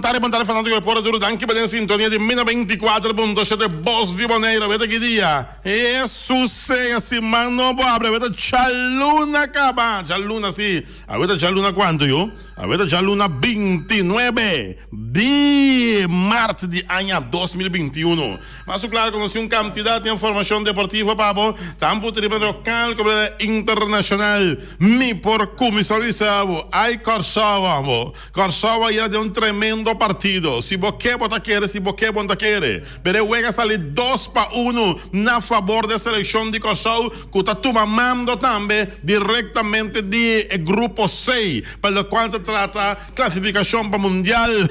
tarde, Fernando Guepora, duro, danke per la sintonia di Mina 24.7, Boss di Boneiro, vete che dia? E succede, man no abre, vete Cialluna Caba, Cialluna sì, avete Cialluna quanto io? Avete Cialluna 29 di marzo di anno 2021. Ma su claro, conosci un quantità di informazione deportiva, papo, tampo ti ripeto, calcolo internacional, mi por comissario, ai Korsava era de un tremendo partido. Si boqué bota quiere, si boqué bota quiere. Pero juega sale 2-1 na favor de selección de Korsava, que está tomando también directamente de grupo 6, para lo cual se trata clasificación para Mundial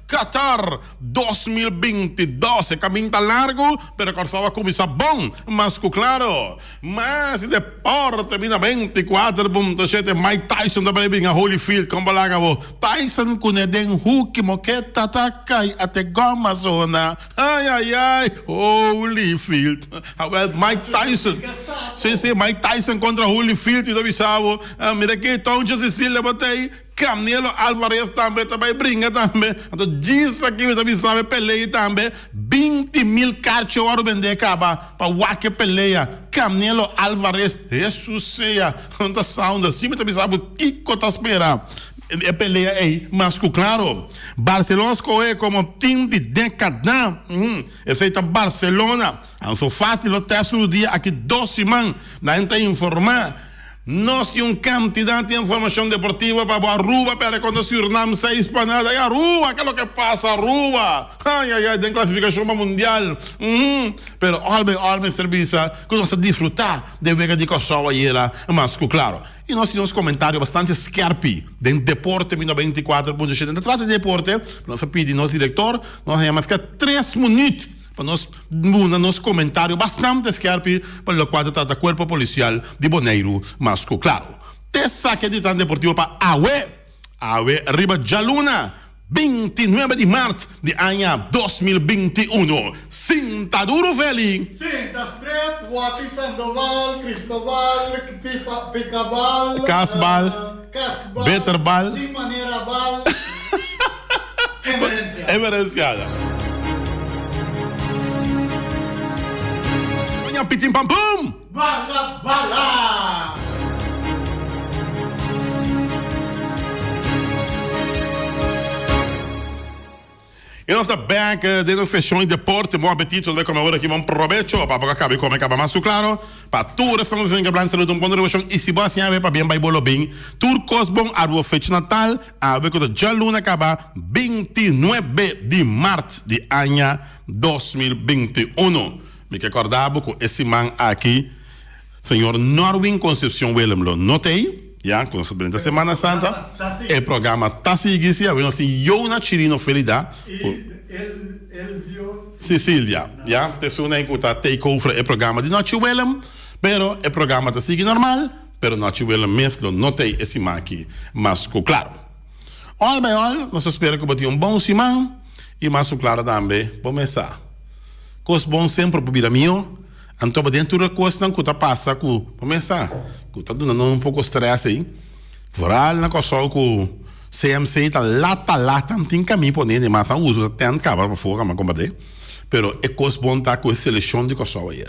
Qatar 2022. El camino está largo, pero Korsava comienza bom, mas claro. Mas deporte, mina 24.7, Mike Tyson da Brabinga, Holyfield, como balagavo. Tyson kuneden huki moketa takai ate goma zona. Ai, Holyfield. Well, Mike Tyson. Sim, Mike Tyson contra Holyfield, e avisava. Mira que Tonja Cecília botei. Canelo Alvarez também brinca também. Então diz aqui que também sabe peleia também. 20.000 cartas ouro vender acaba para o que peleia. Canelo Alvarez, Jesus seja. Então sound assim, também sabe o que está esperando. É peleia aí, mas claro, Barcelona escolhe como time de década. Esse aí tá Barcelona. Não sou fácil o teste do dia aqui 2 semanas. A gente informar. Nós temos quantidade de informação deportiva para Aruba, para quando Suriname sai espanada. E Aruba, que é o que passa, Aruba? Ai, tem classificação para Mundial. Pero, olha, serviço, que nós desfrutar de ver de Kosovo e era, mas claro. E nós temos comentário bastante scarpi de Deporte 24.7. Atrás de Deporte, nós pedimos nosso diretor, nós chamamos que 3 minutos. Para nos comentário bastante scarpi, para o qual trata Corpo Policial de Boneiro, mas claro. Te saque de tan deportivo para Awe, Riba Jaluna, 29 de março de ano 2021. Sinta duro, Feli. Sinta straight, Wati Sandoval, Cristobal, Ficabal, Casbal, Betterbal, Simanera Bal, Emerenciada. Pitim pam pum! Bala! E nós estamos back dentro da sessão de deporte. Bom apetite, come ora aqui, bom provecho. Para acabar como acaba mais claro. Para tudo, estamos vendo que a saúde um bom relação. E se você vai para bem, vai bolo bem. Turcos bom, a rua fecha Natal. A ver que o Jaluna acaba 29 de março de ano 2021. Me recordava com esse man aqui, senhor Norwin Concepción Willem, lo notei, já, com a Semana Santa, o programa está seguindo, eu não sei, eu na Chirino Felida, Cecília, já, tesuna em que está take over o programa de Noche Willem, pero o programa está seguindo normal, pero Noche Willem mesmo, notei esse man aqui, mas claro, all by all, nós esperamos que tenha bom semana, e mais claro também, começar. Coisa bom sempre para o Biramio. Então, dentro da coisa não que passa com começar, que está dando um pouco de estresse aí. Voral na coisa com CMC tá lata, não tem caminho para nem mas não usa tanto cabra para fora, mas combater. Pero é coisa bom tá com a seleção de Kosovo aí.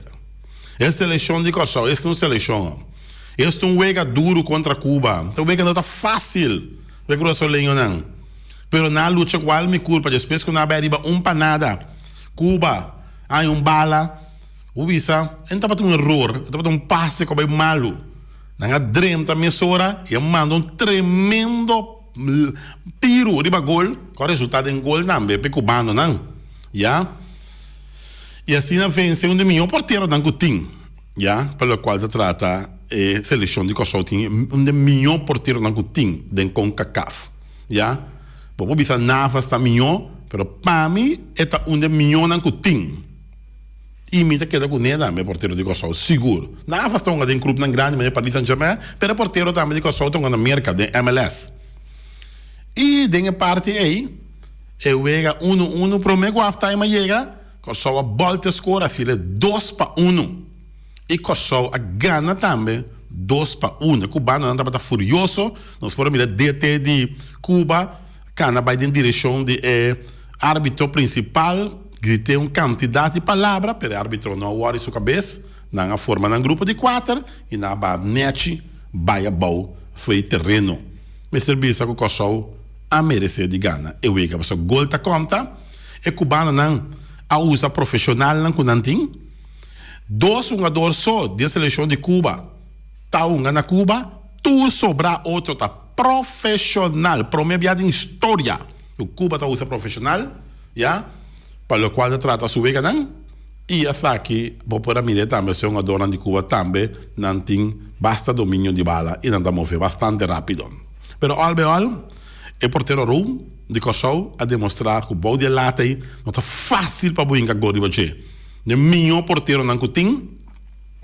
É seleção de Kosovo, esse não é seleção. Este é um jogo duro contra Cuba. Então, o jogo não está fácil. O jogo sozinho não. Pero na luta qual me culpa, depois que não vai arriba para nada. Cuba há bala, o visa, estava um erro, estava um passe como é malo. Na dream também sora, e manda um tremendo tiro de gol, com o resultado em gol também, para cubano não, já? E assim na vence um de melhor porteiro não tem, já? Pelo qual se trata a seleção de Kosovo tem um de melhor porteiro não tem, de CONCACAF, já? Porque o visa Navas está melhor, pero para mim é um de melhor não tem. E me queda com nada, meu porteiro de Kosovo, seguro. Não faz tão grande grupo grande, mas é Paris Saint-Germain, pero porteiro também de Kosovo tão na América, de MLS. E de parte aí, eu chega 1-1 pro meu halftime chega, Kosovo volta a scorar, filha 2-1. E Kosovo ganha também 2-1. O cubano não estava furioso, nós foram mirar DT de Cuba, cana vai em direção de árbitro principal, que tem uma quantidade de palavras, para o árbitro não worry sua cabeça, na forma de um grupo de 4, e na net, vai a bola, foi terreno. Me serviço com o cachorro a merecer de gana. Eu vejo que o gol está conta, e cubano não a usa profissional não com nantin. 2 jogadores só da seleção de Cuba, tá na Cuba, tu sobra outro tá profissional, primeira em história. O Cuba tá usa profissional, já, para o qual trata sua vega não. E essa aqui, por a mim também, se um jogador de Cuba também não tem basta domínio de bala e não dá mover bastante rápido. Pero albeol, o porteiro Rum de Kosovo a demonstrar que o bom de lata aí não está fácil para brincar gol de você. O melhor porteiro não tem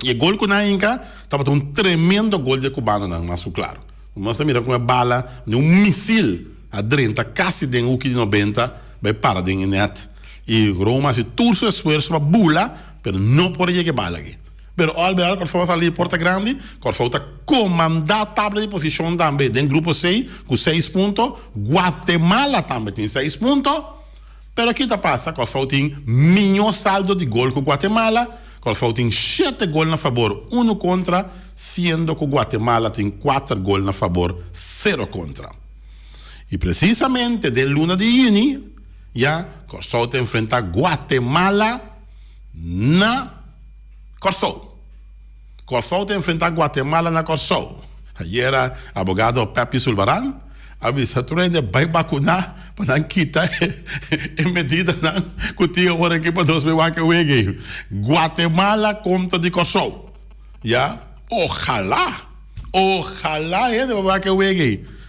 e o gol que não inca estava um tremendo gol de cubano não, mas claro. Você mira com uma bala, um míssil a 30, quase de 1,90 vai para de net. E Roma se turso esforço para bula, pero não pode chegar bala aqui. Pero Albert, Kosovo está ali porta grande, Kosovo está comandando a tabela de posição também. Tem grupo 6, com 6 pontos. Guatemala também tem 6 pontos. Pero aqui está passa, Kosovo tem melhor saldo de gol com Guatemala. Kosovo tem 7 gols a favor, 1 contra, sendo que Guatemala tem 4 gols a favor, 0 contra. E precisamente de luna de junho, já Kosovo te enfrenta Guatemala na Kosovo. Kosovo te enfrenta Guatemala na Kosovo. Ayer era abogado Pepe Sulbaran, avisa tu de vai vacunar para não quitar em medida não cutia hora aqui para 2021. Guatemala contra de Kosovo. Já, ojalá de vai que o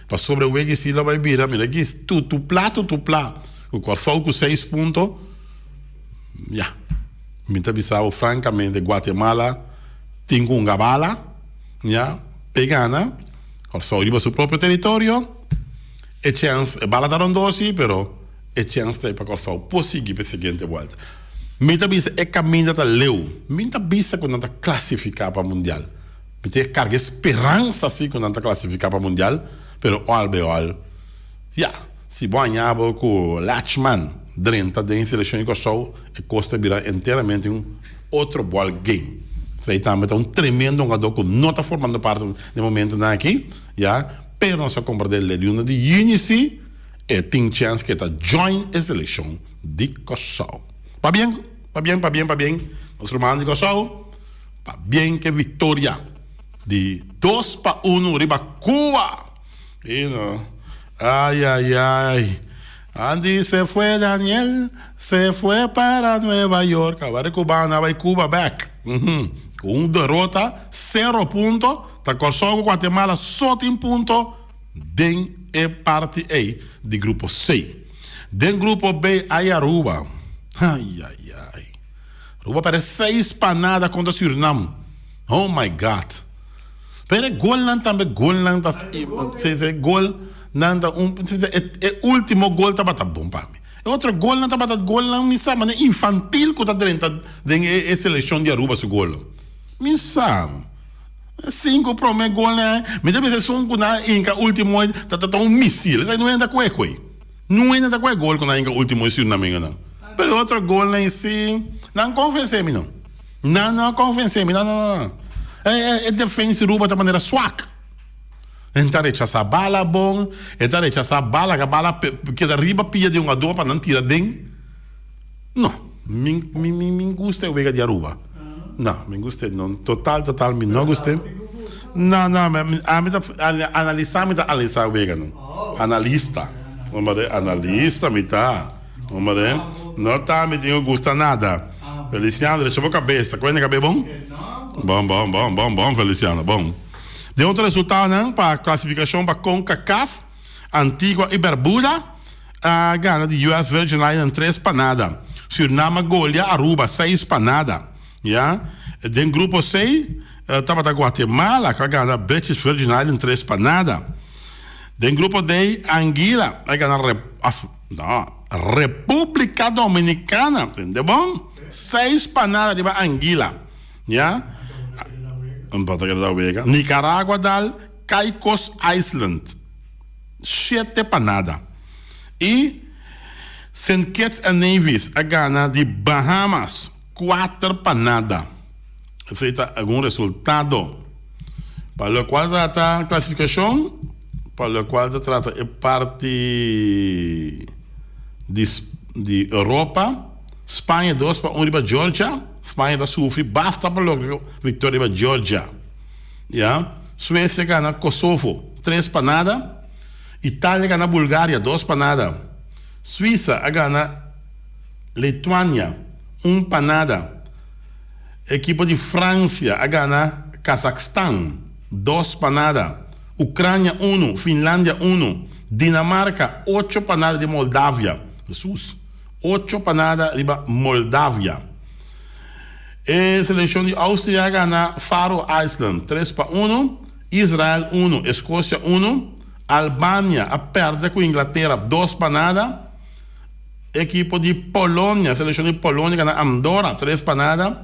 para sobre o se lá vai virar, mira aqui tu plato. O Kosovo com 6 pontos. Já. Me avisava francamente Guatemala tem uma bala, já, pegana, Kosovo riba seu próprio território, e chance, bala da rondosi, pero e chance para Kosovo prosseguir para a seguinte volta. Me avisa é caminho da leu, me avisa quando está classificar para o mundial, me tem carga esperança assim quando está classificar para o mundial, pero albeol, já, se banhava com Lachman, dentro da seleção de Kosovo, e Costa virá inteiramente outro ball game. Isso também é tremendo jogador que não está formando parte do momento aqui, já, pero não se compra dele de luna de Unity, e tem chance que está join a seleção de Kosovo. Va bien? Nosso irmão de Kosovo, va bien que vitória de 2-1 riba Cuba. E não, ai. Andy se fue, Daniel, se fue para Nueva York. Agora cubana vai Cuba back. Com derrota, 0 pontos. Tá Kosovo, Guatemala só tem ponto. Den é parte A de grupo C. Den grupo B, aí Aruba. Ai. Aruba parece 6 panadas contra Suriname. Oh my God. Pero gol não também, gol. Nanda último gol tá batendo bom para mim. Outro gol não tá batendo gol não me sabe, né? Infantil que tá dentro da seleção de Aruba esse gol. Me sabe. 5 primeiro gol né? Me deve ser um na inca último tá um míssil. Isso não é da coisa. Não é da coisa gol com na inca último isso não me engano. Pero outro gol lá em si, não convence-me não. Não convence-me, não. É defesa Aruba de maneira suaca. Então rechaça a bala bom, então rechaça a bala, que a bala que da riba pia de uma dor para não tirar dentro. Não, me gusta o vega de Aruba. Não, me gusta não, total, me não gostei. Não, analisar o vega não. Analista, me tá, não tá me digo gusta nada. Feliciano, deixa a cabeça, qual é a cabeça bom? Bom, Feliciano, bom. De outro resultado, né, para a classificação para CONCACAF, Antigua e Barbuda, a gana de US Virgin Islands 3 para nada. Suriname, Golia, Aruba 6 para nada. Yeah? De grupo 6, estava da Guatemala, que a gana British Virgin Islands 3 para nada. De grupo D, Anguila, a gana República Dominicana, entendeu bom? 6 para nada de Anguila. Yeah? Nicarágua dal Caicos Island 7 para nada. E St. Kitts and Nevis a Ghana de Bahamas 4-0. Aceita algum resultado. Para o qual trata a classificação, para o qual trata a parte de Europa. Espanha 2-1 para Georgia. Espanha vai sofrer, basta para a vitória para Georgia. Yeah. Suécia gana Kosovo 3-0. Itália gana Bulgária 2-0. Suíça gana Lituânia 1-0. Equipe de França gana Cazaquistão 2-0. Ucrânia 1, Finlândia 1, Dinamarca 8-0 de Moldávia. Jesus, 8-0 de Moldávia. E seleção de Áustria gana Faroe Island 3-1, Israel 1, Escócia 1, Albânia perde com Inglaterra 2-0. Equipe de Polônia, seleção de Polônia gana Andorra 3-0.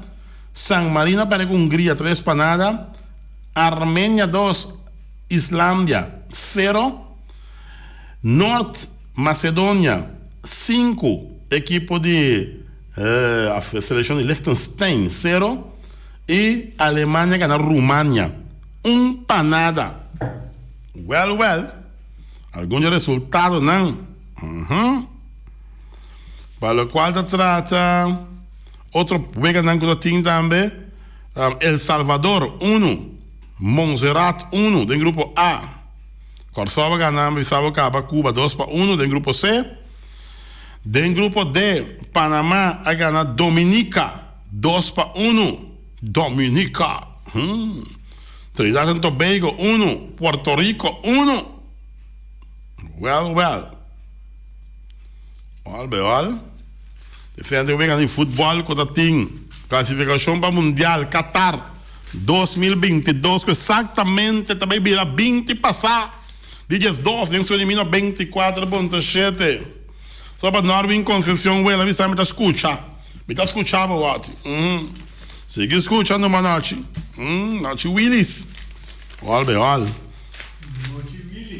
San Marino perde com Hungria 3-0. Armênia 2, Islândia 0. Norte Macedônia 5, equipe de a seleção de Liechtenstein 0. E Alemanha gana Rumânia 1-0. Well. Algum resultado não? Para o qual trata outro juego que nós temos também. El Salvador 1, Montserrat 1 do grupo A. Korsova ganando Bissau Caba Cuba 2-1 do grupo C. Do grupo D, Panamá a ganhar Dominica 2-1. Dominica. Trinidad e Tobago 1, Puerto Rico 1. Well. Defende o de futebol que tem classificação para Mundial Qatar 2022, que exatamente também vira 20 passar. Dias 2, dentro de 24.7. Só para nós em Conceição, ela me está escutando. Me está escutando, what? Sigue escutando uma noite. Noite Willis. Olha.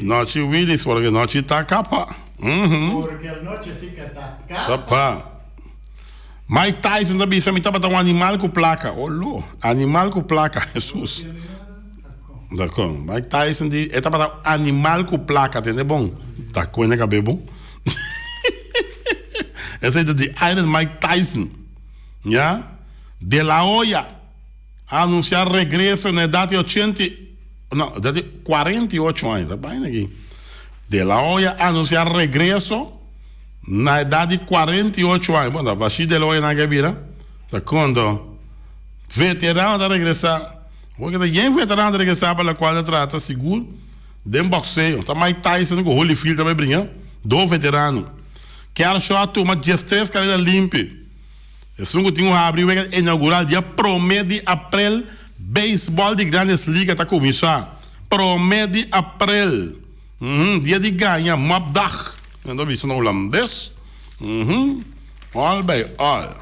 Noite Willis, porque noite está capa. Porque a noite sim que está capa. Mike Tyson também me estava dando um animal com placa. Olô, animal com placa, Jesus. D'accord. Mike Tyson estava dando animal com placa, entendeu? Bom, tá coisa que é bom. Esse é de Iron Mike Tyson. Yeah? De La Hoya a anunciar regresso na idade de 48 anos. Tá bem aqui. De La Hoya a anunciar regresso na idade de 48 anos. Bom, vai ser de La Hoya na Gabira. Segundo, veterano de regressar. Porque tem veterano de regressar para o qual trata seguro de boxeio. Tá Mike Tyson com Holyfield também brincando. Do veterano. Quero só a turma de 3 carreiras limpas. Esse que tinha abriu inaugural dia 1 de abril. Beisebol de Grandes Ligas está começando. 1 de abril. Dia de ganhar Mabdach. Não vi isso no holandês. All bem, all.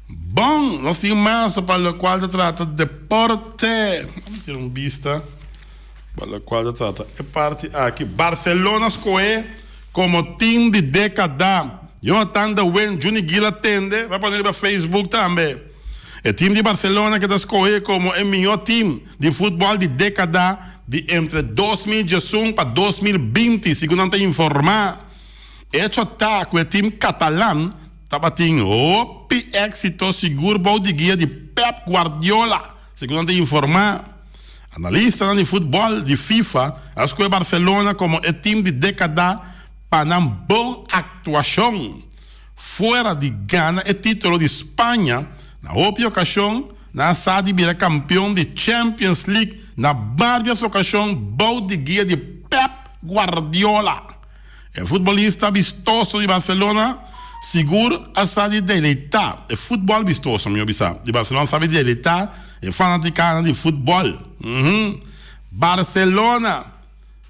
Bom, nós temos mais para o qual se trata de deporte. Vamos ter vista para o qual se trata. É parte aqui. Barcelona escolhe como time de década. Jonathan de Wen, Juni Gila tende. Vai pôr para Facebook também. O time de Barcelona que está escolhido como o melhor time de futebol de década de entre 2018 para 2020, segundo a informar. Este ataque, o time catalão, estava tendo êxito seguro para de guia de Pep Guardiola, segundo a informar. Analista de futebol de FIFA, escolhe Barcelona como o time de década para uma boa atuação. Fora de Ghana, o título de Espanha. Na outra ocasião, na SAD vira campeão de Champions League, na várias ocasiões, bom de guia de Pep Guardiola. O futebolista vistoso de Barcelona, seguro a SAD deleitar. O futebol vistoso, meu bispo, de Barcelona sabe deleitar, é fanaticana de futebol. Barcelona,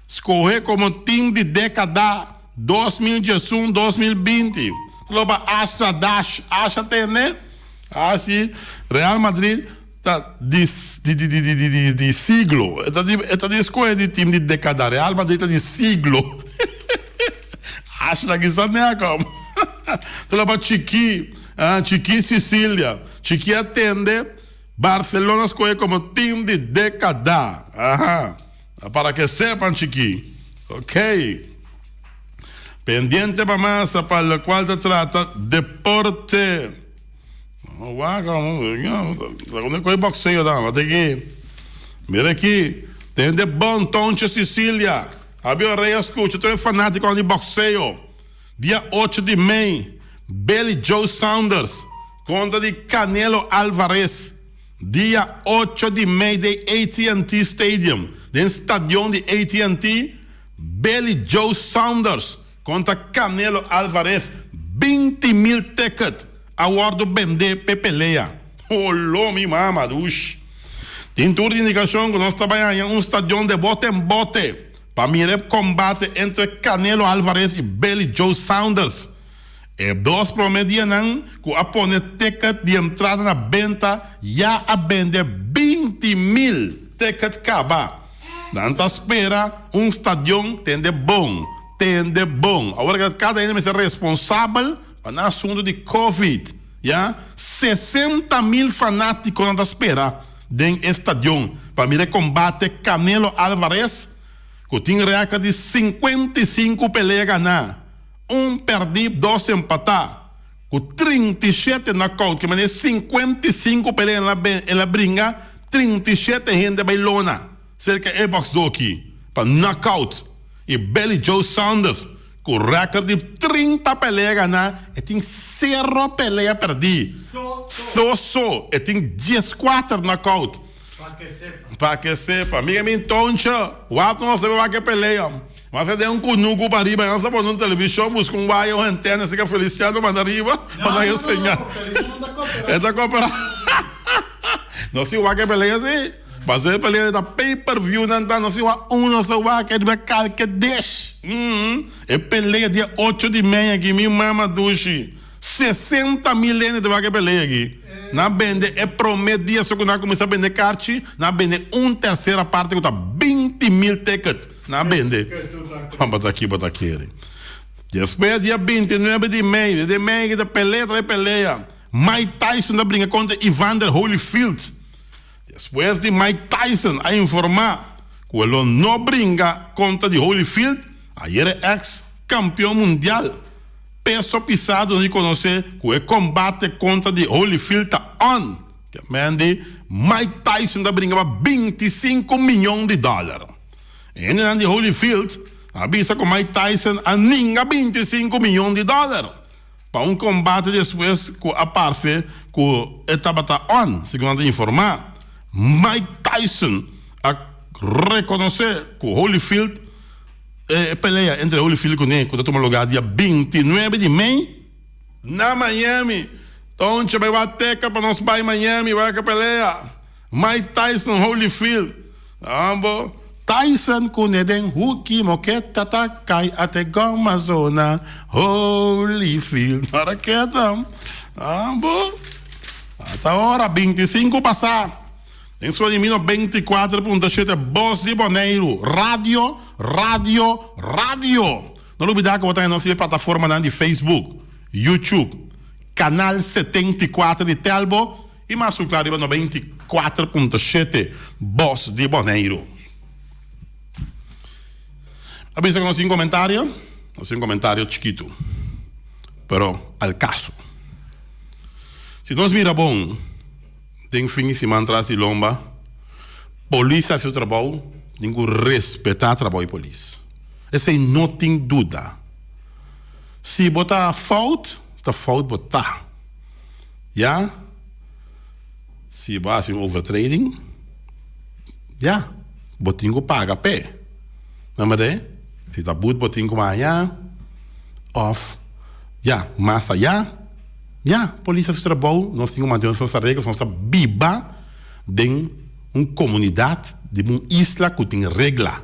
escolher como time de década 2018-2020. Loba acha ter, né? Assim, Real Madrid tá de siglo. Está de escolha de time de década. Real Madrid está de siglo. Acho que isso não é como. Tu leva Chiqui Sicília. Chiqui atende. Barcelona escolhe como time de década. Para que sepan, Chiqui. Ok. Pendiente para massa para la cual se trata deporte. Qual é boxeio, dama? Mira aqui. Tem de bom Tonche Sicília. Abel Rey, escuta, tu é fanático de boxeio. Dia 8 de maio, Billy Joe Saunders contra de Canelo Alvarez. Dia 8 de maio de AT&T Stadium, do estádio de AT&T, Billy Joe Saunders contra Canelo Alvarez. 20.000 tickets a guardo vender pepeleia. Olô, mi mamadush. Tem toda indicação que nós trabalhamos em um estádio de bote em bote para mirar combate entre Canelo Alvarez e Billy Joe Saunders. E dois promediam que a poner ticket de entrada na venda já a vender 20.000 tickets cada. Nanta espera um estádio tende bom. Agora cada um é responsável para o assunto de Covid. 60.000 fanáticos nanta espera dentro do estádio para mirar combate Canelo Alvarez, que tem recorde de 55 peleas ganhar, 1 perdido, 2 empatar, com 37 knockout, que é 55 peleas ela brinca, 37 gente bailona, cerca de box do aqui, para knockout. E Billy Joe Saunders, com recorde de 30 peleas ganhar, e tem 0 peleas perdidas. Só. E tem 14 knockout. Para que sepa. Amiga minha toncha, o ato não sabe o que peleia. Mas você tem um cunuco para arriba, não sabe na televisão, busca um baia ou antena, você quer Feliciano, manda arriba, para não ensinar. É da cooperação. Não sei o que peleia assim. Mas ele peleia da pay-per-view, não sei não sei o que é de calque deixa. É peleia dia 8 de maio aqui, minha mama duche. 60.000 anos de vaga peleia aqui. Na vende é prometo dia só que nós começamos a vender carte, na vende 1/3 parte que está 20.000 tickets. Na vende. Vamos aqui. Depois dia 29 de maio, que peleia. Mike Tyson da brinca contra Evander Holyfield. Depois de Mike Tyson a informar que ele não brinca contra de Holyfield, aí era ex-campeão mundial. Peso pisado de conhecer que o combate contra de Holyfield está on. Que mande Mike Tyson da brincava $25 milhões. E ainda de Holyfield avisa que Mike Tyson a ninga $25 milhões. Para um combate depois que a parte que estava on, segundo informar, Mike Tyson a reconhecer que Holyfield peleia entre Holyfield e Cunha, quando toma lugar dia 29 de maio, na Miami. Então, você vai bater para nós para Miami, vai que peleia. Mike Tyson, Holyfield. Tyson, Cunha, den Huki, Moqueta, Takai, até Goma Zona, Holyfield. Para que então? Até hora, 25 passar. Em sua de 24.7, Voz de Boneiro, rádio. Não olvidar que você tem nossa plataforma de Facebook, YouTube, canal 74 de Telbo e mais claro, 94.7, Voz de Boneiro. A pensar que nós temos um comentário chiquito, pero al caso. Se nós mira bom, tem fim de mantra se lomba, polícia seu trabalho, tem que respeitar o trabalho de polícia. Essa não tem dúvida. Se botar fault, tá fault botar. Se basta em overtrading, botinho paga pé. Não é? Se tá boot botinho mais off, massa polícia seu trabalho, nós temos uma nossa regra, nossa biba de uma comunidade, de uma isla que tem regra.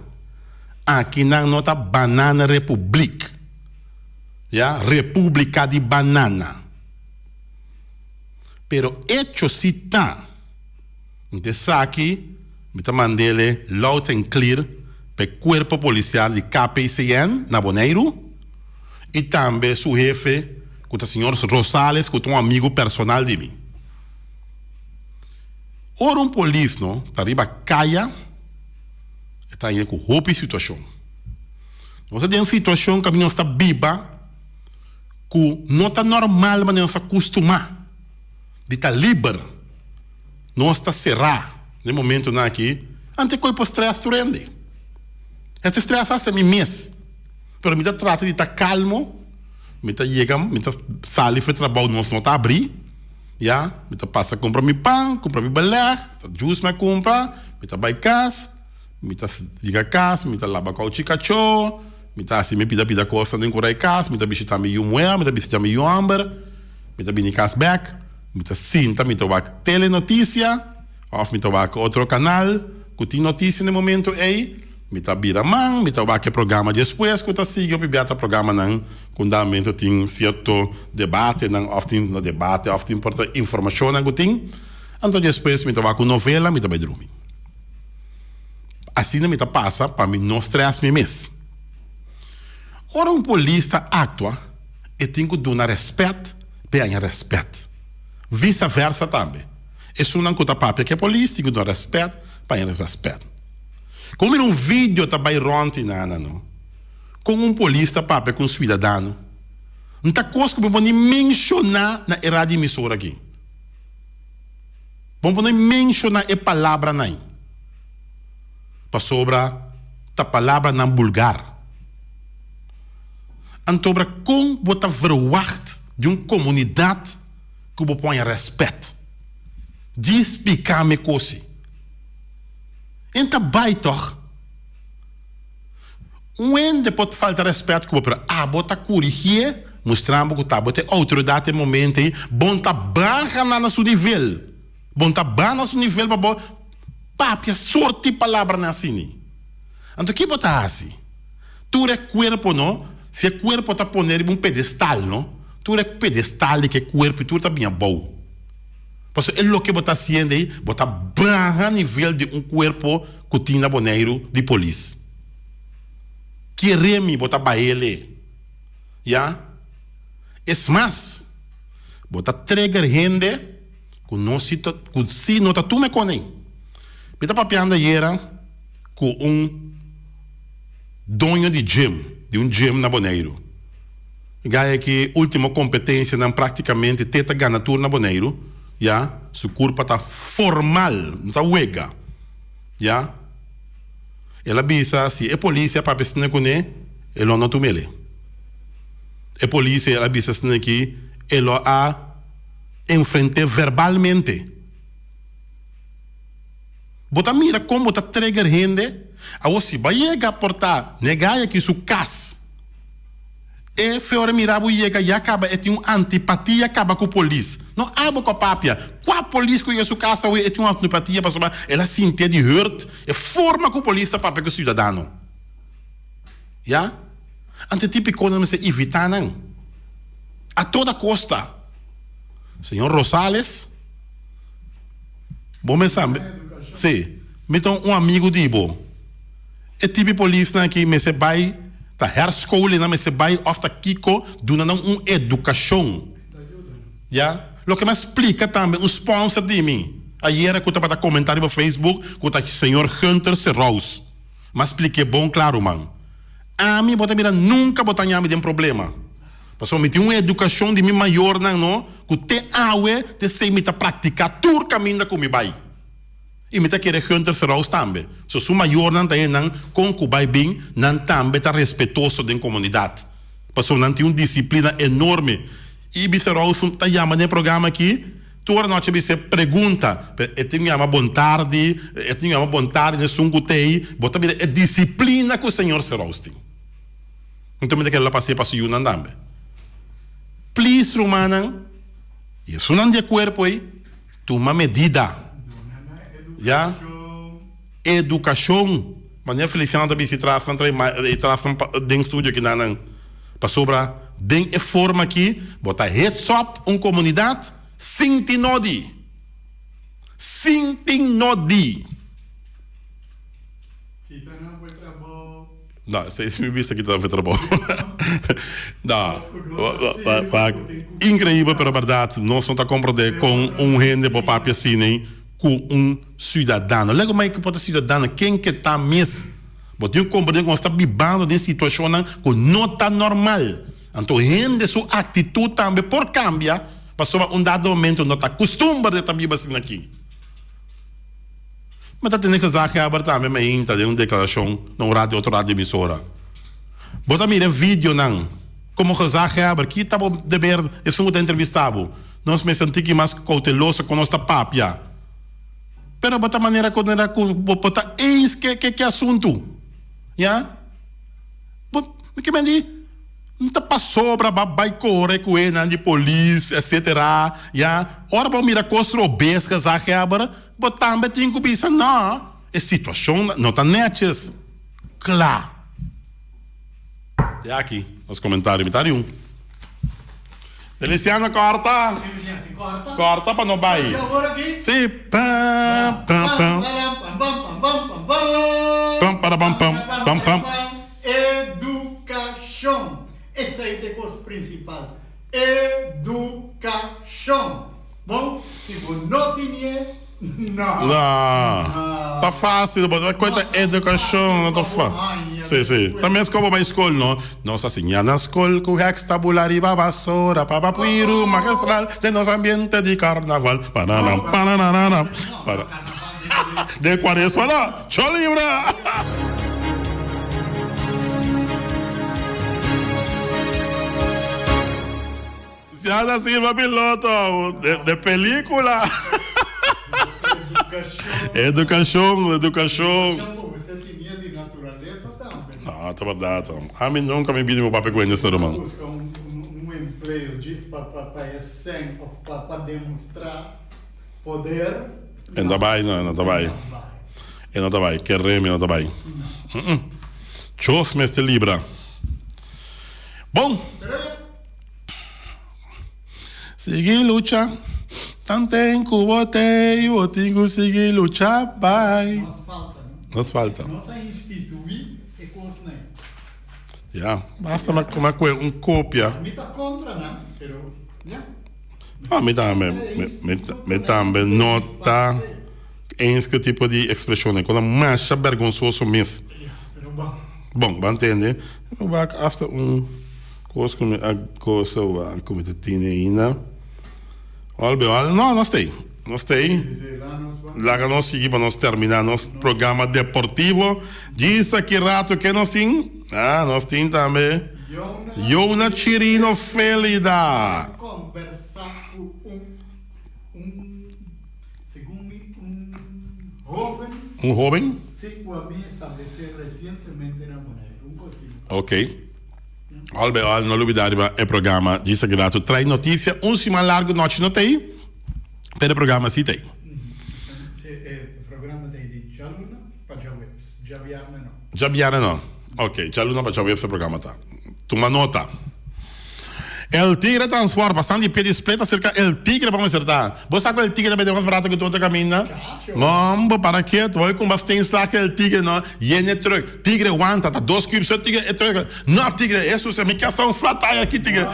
Aqui na nota Banana Republic, República de Banana. Pero hecho se tá, então aqui, me tá mandando loud and clear para o corpo policial de KPCN na Boneiro e também seu jefe, que o senhor Rosales, que é um amigo personal de mim. Ora um polícia, não, tá arriba caia, está aí com roupa situação. Nós temos uma situação que não está viva, que não está normal, mas não está acostumado. De estar livre, não está cerrado. No momento não aqui, antes que eu possa estresse durante. Este estresse hace mi mês. Pero me trata de estar calmo, me chega, me sai para trabalho, não está abrir. Ja, me passa compra mi pão, compra mi beleg, juice me compra, me vai casa, me liga casa, me lava com o chicacho, me assim me pida coisa dentro da casa, me visitar mi mulher, me visitar mi amber, me vir casa back, me sinta, me vai telenotícia, ou me vai outro canal, que tem notícia no momento aí, me vira mão, me vai que programa depois, que eu sigo o programa não, quando momento tem certo debate, não, often no debate, often importa informação não tem, então depois me vai com novela, me vai dormir. Assim me passa para mim não estressar mês. Ora polícia atua e tem que dar respeito, bem respeito. Vice-versa também. Isso não conta papel que a polícia tem que dar respeito, bem respeito. Como vídeo também ronte não. Com polícia papel com cidadão. Não está coisa que eu vou mencionar na rádio emissora aqui. Vamos mencionar a palavra não. Para sobra a palavra não vulgar. Então, como você verwacht de uma comunidade que você põe respeito? Diz explicar-me coisa. Então, vai toch? Onde pode faltar respeito que você você corrigir, mostrando que você autoridade no momento aí, bom tá barra na seu nível. Bom tá barra na seu nível para papia sorte palavra na assim. Então, o que você assim? Tu é corpo, não? Se o corpo está pondo um pedestal, não? Tu é pedestal que o corpo tu está bem bom. Porque é o que você está fazendo aí, você está barra nível de um corpo que tem na boneiro de polícia. Que remi você está ele, já? É mais, você está trigger gente que não se não está tu me conhece. Me está papiando era com dono de um gym na Boneiro. Gaia que última competência não praticamente teta ganatura na Boneiro, já? Su corpo está formal, não está uega, já? Ela bisa se é polícia para pessoa que né, ela não tomele. É polícia ela bisa se que ela a enfrente verbalmente. Bota mira como bota trigger gente, a você vai chegar portar, negar que su cas. E fora mirar o chega e acaba e tem uma antipatia acaba com a polícia. Não aba com a papia. Qual a polícia que su casa e tem uma antipatia para ela sentir de hurt e forma com a polícia para o cidadão. Já? Antitípico não se evitar não. A toda costa. Senhor Rosales, bom sabe? Sim, então um amigo de Ibo. É tipo de polícia aqui, mas se vai da herskolen, mas se vai ofta kiko, duna não educação. Já? Lo que me explica também um sponsor de mim. Ayer eu estava comentário no Facebook com o senhor Hunter Serraus. Mas expliquei bom claro, man. A mim bota mira nunca botar nhame de um problema. Porque me tem uma educação de mim maior não, que te awe te sei me praticar tur caminho como vai. E me querer Hunter Serraus também. So su maior não tem não com que vai bem, não também tá respeitoso da comunidade. Porque não tem uma disciplina enorme. E o Serraus tá chamando no programa aqui, toda noite você pergunta, eu tenho uma boa tarde, nesse gutei, bota mira é disciplina que o senhor Serraus tem. Então me quero passar para o Yunan também. Please, Romana, isso não é de corpo aí, toma medida. Já? Educação. Mas não é Feliciano também se traz dentro do estúdio aqui, não. Para sobrar, bem é forma aqui, botar heads up, uma comunidade, sintinodi. No, se mi vista que está a trabalho. No, incrível, pero verdade, nós não está compreendendo com gente por papel assim, com cidadão. Lego mais que pode cidadão, quem que está mesmo. Mas eu compreendo que nós está vivendo de situação que não está normal. Então, gente, sua atitude também por cambiar, para sobre dado momento não está acostumado a estar vivendo assim aqui. Mas tá tendo que usar que agora também me inta de uma declaração num rádio, outro rádio emissora. Bota mira vídeo não. Como que usar que agora que tá de ver esse muito entrevistado. Nós me senti que mais cauteloso com nossa papia. Pero bota maneira que era bota eis que assunto. Já? Que me diz? Não tá passou para babai correr com ele de polícia, etc. Já? Ora vamos mirar coisas obesas que agora mas também tem que pensar, não, a situação não está netes. Claro. E aqui, os comentários, metade um. Deliciano, corta. Corta para não bair. Sim. Pam, pam, pam. Pam, para pam, pam, pam, pam. Educação. Essa aí é a coisa principal. Educação. Bom, se você não tem não. Tá fácil, mas coisa educação, não tá fácil. Sim, sim. Também como vai escola, não? Nossa senhora na escola, com o vocabulario e vassoura, para puiru magistral de nosso ambiente de carnaval. Pananam, pananam, para. De quaresma, não? Show livre! Ciada Silva Piloto, de película. Educação. Você tinha de natureza também. Não, tá verdade. A mim nunca me pediu para pegar nesse romano. Busca emprego disso para demonstrar poder. Ainda vai, não vai. Ainda vai, que reme, ainda vai. Chos me se libra. Bom. Sigue lucha. Tanto em cubote, eu tenho que seguir lutar, vai. Nos falta. Nós instituir é coisa, né? Já, basta uma cópia. A mim está contra, né? Pero, já. A mim também nota esse tipo de expressão, quando mais vergonhoso mesmo. Bom, vai entender. Eu vou hasta coisa como te tinha ainda. Olha, não, nós tem. Lá que nós seguimos, nós terminar nosso programa deportivo. Diz aqui rato que nós temos. Nós temos também. Yona Chirino Felida. Conversar com um jovem. Sim, que a mim estabeleceu recentemente na Bonaire. Ok. Olha, não olvidar o programa de Sagrado. Traz notícia, cima largo, noite não tem. Pero o programa sim tem. O programa tem de Jaluna para Jawebs. Javiana não. Ok, Jaluna para Jawebs o programa tá. Toma nota. El tigre transforma, passando de pé de espreita cerca el tigre para me acertar. Você sabe que el tigre é mais barato que todo caminho? Não, para quê? Tu vai com bastante saque el tigre, não? E é truque. Tigre aguanta, tá 2 quilos, o tigre é truque. Não, tigre, isso é me quer um flat aqui, tigre.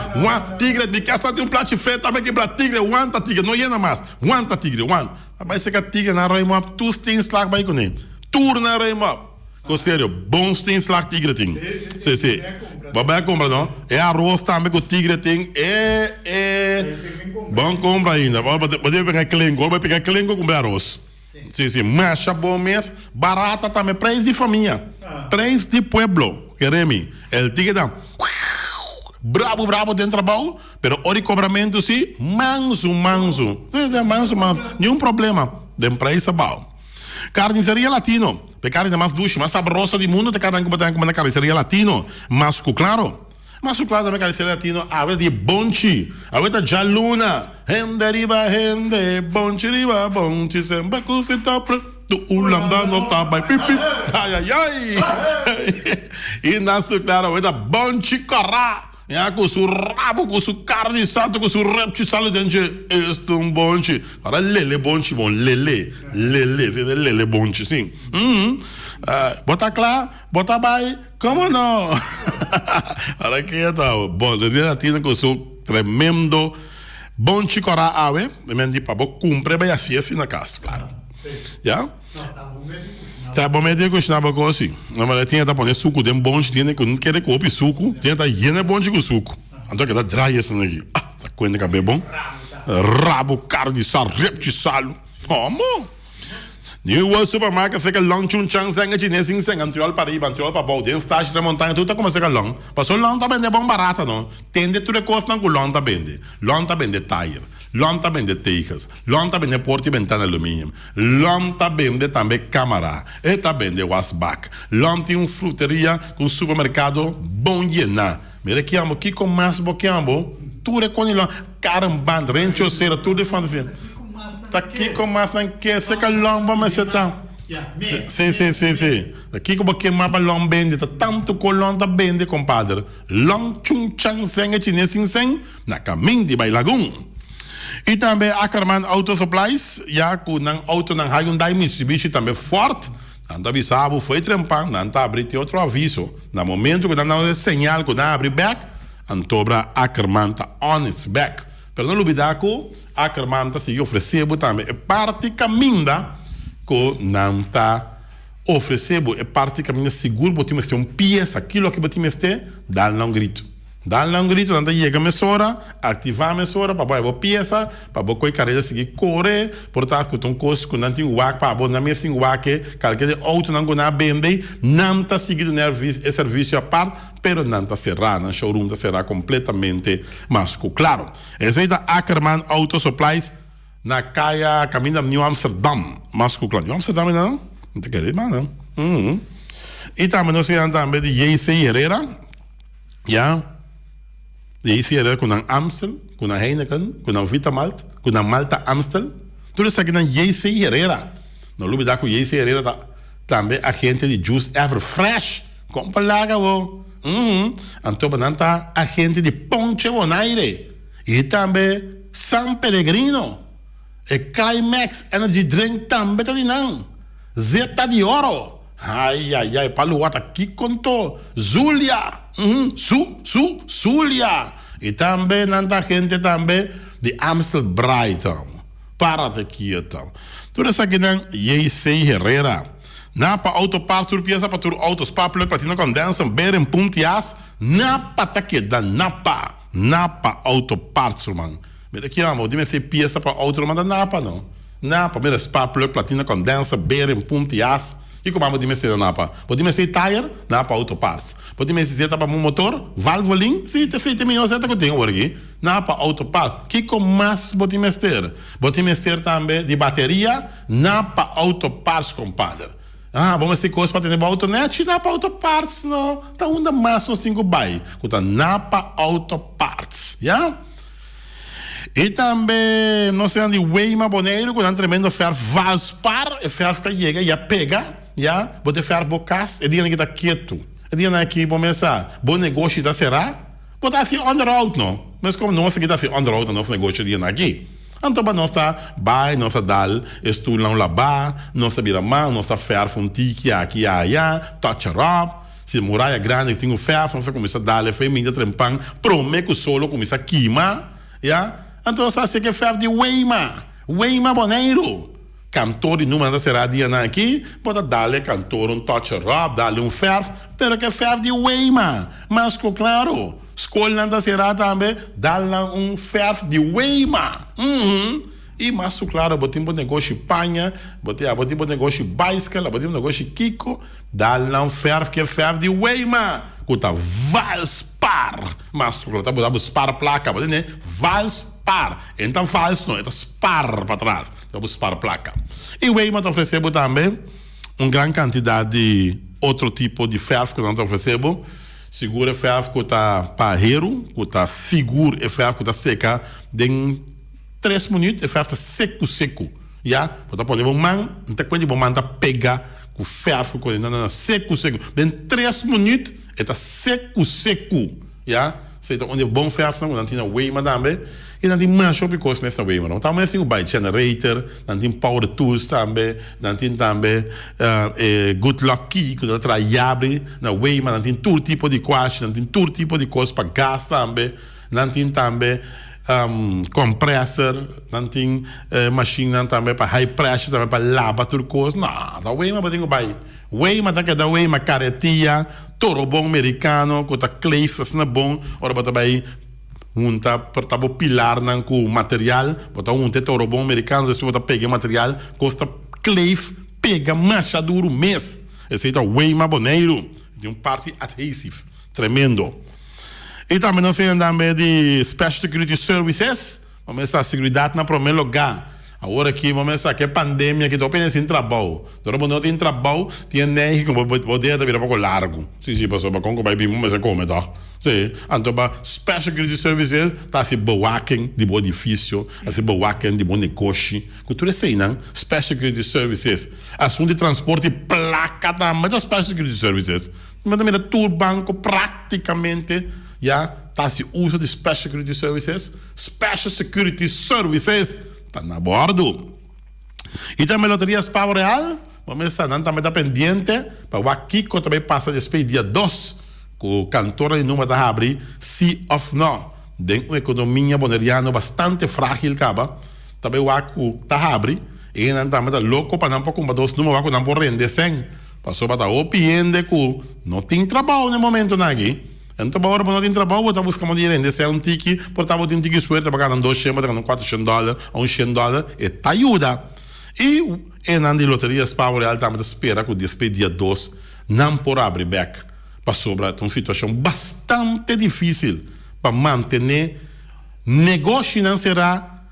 Tigre, me quer de um prato frete, também que tigre, aguanta, tigre, não é mais. Aguanta, tigre, aguanta. Mas se que tigre na roima, tu tens slag vai com ele. Tour na roima. Com sério, bons tens slag tigre tem. Sim. Vai comprar, não? É arroz também que o tigre tem. Bom compra ainda. Vai pegar clengo, vai pegar clengo e comprar arroz. Sim. Mas bom mesmo. Barata também. Preço de família. Preço de pueblo. Queremos. El tigre dá. Bravo dentro do trabalho. Pero hora de cobramento, sim. Manso. Manso. Nenhum problema. De preço bom. Carniceria Latino. A carne mais doce, mais saborosa do mundo, tem carne que na carniceria Latino. Mas claro também carniceria Latino, a ver de bonchi, a ver de jaluna, rende riba, rende, bonchi, sempre custa top, tu ulamba não está bem, pipi, ai. E na claro, a ver de bonchi corra, Ja, com seu rabo, com seu carne santo, com seu repte salo dentro. Este bonche. Para lele bonche, bom, lele, lele bonche, sim. Bota claro, bota bai, como não? Para que é tal? Bom, ele latina com seu tremendo bonche cora ave, mendi para bo cumpre bem assim na casa, claro. Ja? Tá bom, médico, na boca assim. Na verdade, tinha que pôr suco de bonche, tinha que não querer comer suco, tinha que estar bonche com suco. Então, que dá dry esse aqui. Tá coisa que é bom. Rabo, carne, sal, repte salo. Como? New supermarket fica long chun chang sang chinês sing sang antiol para ir antiol para bom dentro stage da montanha tudo como fica long passou long tá vende bom barato não tende tudo costa não long tá vende tire long tá vende tejas long tá vende porta e ventana alumínio long tá vende também câmara e tá vende wasback long tem fruteria com supermercado bom llena mira que amo que com mais boquiambo tudo com long caramba rencho cera tudo fantasia tá aqui com mais não quer ser que long mas você tá sim aqui como que mapa long bende tá tanto com long tá bende compadre long chung chang seng chinês sing seng na caminho de Bailagoon e também Ackerman Auto Supplies já com um auto na Hyundai Mitsubishi também forte não tá bisabo foi trempar não tá abrir outro aviso no momento que não é sinal que não abre back antobra Ackerman tá on its back pero não olvidar que Ackerman está se oferecendo também é parte caminha que não está oferecendo é parte caminha seguro porque temos um peça aquilo que temos ter dá um grito não tá chega a mesora ativar a mesora para boa peça para boa coi carreira seguir correr portanto que um costo que não tem o wak para boa na minha sem wak qualquer auto não gona bem não está seguindo o serviço a parte pero não está cerrado o showroom está cerrado completamente mas claro esse é da Ackerman Auto Supplies na caia caminho da New Amsterdam mas claro New Amsterdam não te querer mais não e também nós também de JC Herrera ja JC Herrera com a Amstel com a Heineken com a Vitamalt com a Malta Amstel tudo isso aqui na JC Herrera não olvidar que o JC Herrera também agente de Juice Ever Fresh compra lá cabo então bananta agente de Ponche Bonaire e também San Pellegrino e Climax Energy Drink também tá de não Zeta de Oro ai para o aqui contou Zulia Zulia e também nanta gente também de Amstel Brighton para daqui então tudo isso aqui na JC Herrera Napa Autoparts tur pieza para tur autos popular platina condensa beren puntias Napa take da Napa Autoparts man mira aqui amo dime se pieza para auto man da Napa não Napa mira popular platina condensa beren puntias e como amo dime se da Napa pode me ser tire Napa Autoparts pode me ser para motor valvoline se te feite melhor certa que tem hoje Napa Autoparts que com mais pode me ter também de bateria Napa Autoparts compadre vamos ter coisa para ter para autonet Napa Autoparts não tá onde mais uns 5 bai com Napa Autoparts já e também nós temos de Weima Boneiro com um tremendo ferro Valspar e ferro que chega e pega já pode ferro bocas e dia que tá quieto e dia que começa bom negócio da será pode assim on the road não mas como não se quer assim on the road nosso negócio dia aqui então para nós tá vai nossa dal estulão lá nossa biramã nossa ferro fontique aqui touch up se muralha grande tem o ferro nossa começa a dar feminina trempang prometo solo começa a queimar já então só se que ferro de Weima Boneiro cantor de número da será dia aqui pode dar-lhe cantor touch up dar-lhe ferro pero que ferro de Weima mas claro escolha da será também dar-lhe ferro de Weima e mas claro botem bom negócio panha botem bom negócio bicycle botem bom negócio Kiko dar-lhe ferro que é ferro de Weima cuta Valspar mas claro tá botando spar placa botem Valspar então Vals não é spar para trás tá spar placa e Weima tá oferecendo também grande quantidade de outro tipo de ferro que nós tá oferecendo segura ferro que tá parreiro que tá seguro e ferro que tá seca em 3 minutos e ferro tá seco já pode pôr um man não tem quando man tá pegar com ferro que não seco em 3 minutos e tá seco já Sei dat onde bom verf dan tinha Weima também. E dan tinha mais op cost nessa Weima. Então mas tem by generator, dan tinha power tools também, dan tinha também good luck key que outra abre na Weima, dan tinha todo tipo de quash, dan tinha todo tipo de coisa para gas também, dan tinha também compressor, dan tinha machine também para high pressure também para lavar tudo coisa. Não, da Weima tem by Weima da que da Weima caretia, toro bom americano, com a cleif na bom, ora bota by unta portava pilar nan com material, bota unta toro bom americano, depois bota pega material, costa cleif, pega machaduro mês. Esse é o Weima Boneiro, de parte adhesive, tremendo. E também nós temos também de Special Security Services, vamos a seguridade na primeiro lugar. Agora aqui, vamos a que pandemia que estou pensando em trabalho. Todo mundo tem trabalho, tem nem que poder vir um pouco largo. Sim, passou para Congo, vai vir mas é como, tá? Sim, então para Special Security Services, tá se boaquem de bom edifício, se boaquem de bom negócio. Cultura sei, não? Special Security Services. Assunto de transporte placa também da Special Security Services. Mas também todo banco praticamente já tá se usa de Special Security Services. Special Security Services está na bordo. E também loterias Pavo Real, vamos estar também está pendiente, para o Kiko também passa depois dia 2, com o cantor de número da abrir, Sea of No, de uma economia boneriana bastante frágil, caba, também o Aku está abrir, e também está louco para não pouco, para dois números, para não por render sem, passou para o piende que não tem trabalho no momento aqui. Então, agora, quando tem trabalho, você busca dinheiro, esse é um tiki, portanto, tem tiki suerte, para ganhar $200, para ganhar $400, ou $100, e te ajuda. E na loterias Pavo Real, também espera que depois dia 2, não por abrir back, para sobrar uma situação bastante difícil, para manter negócio não será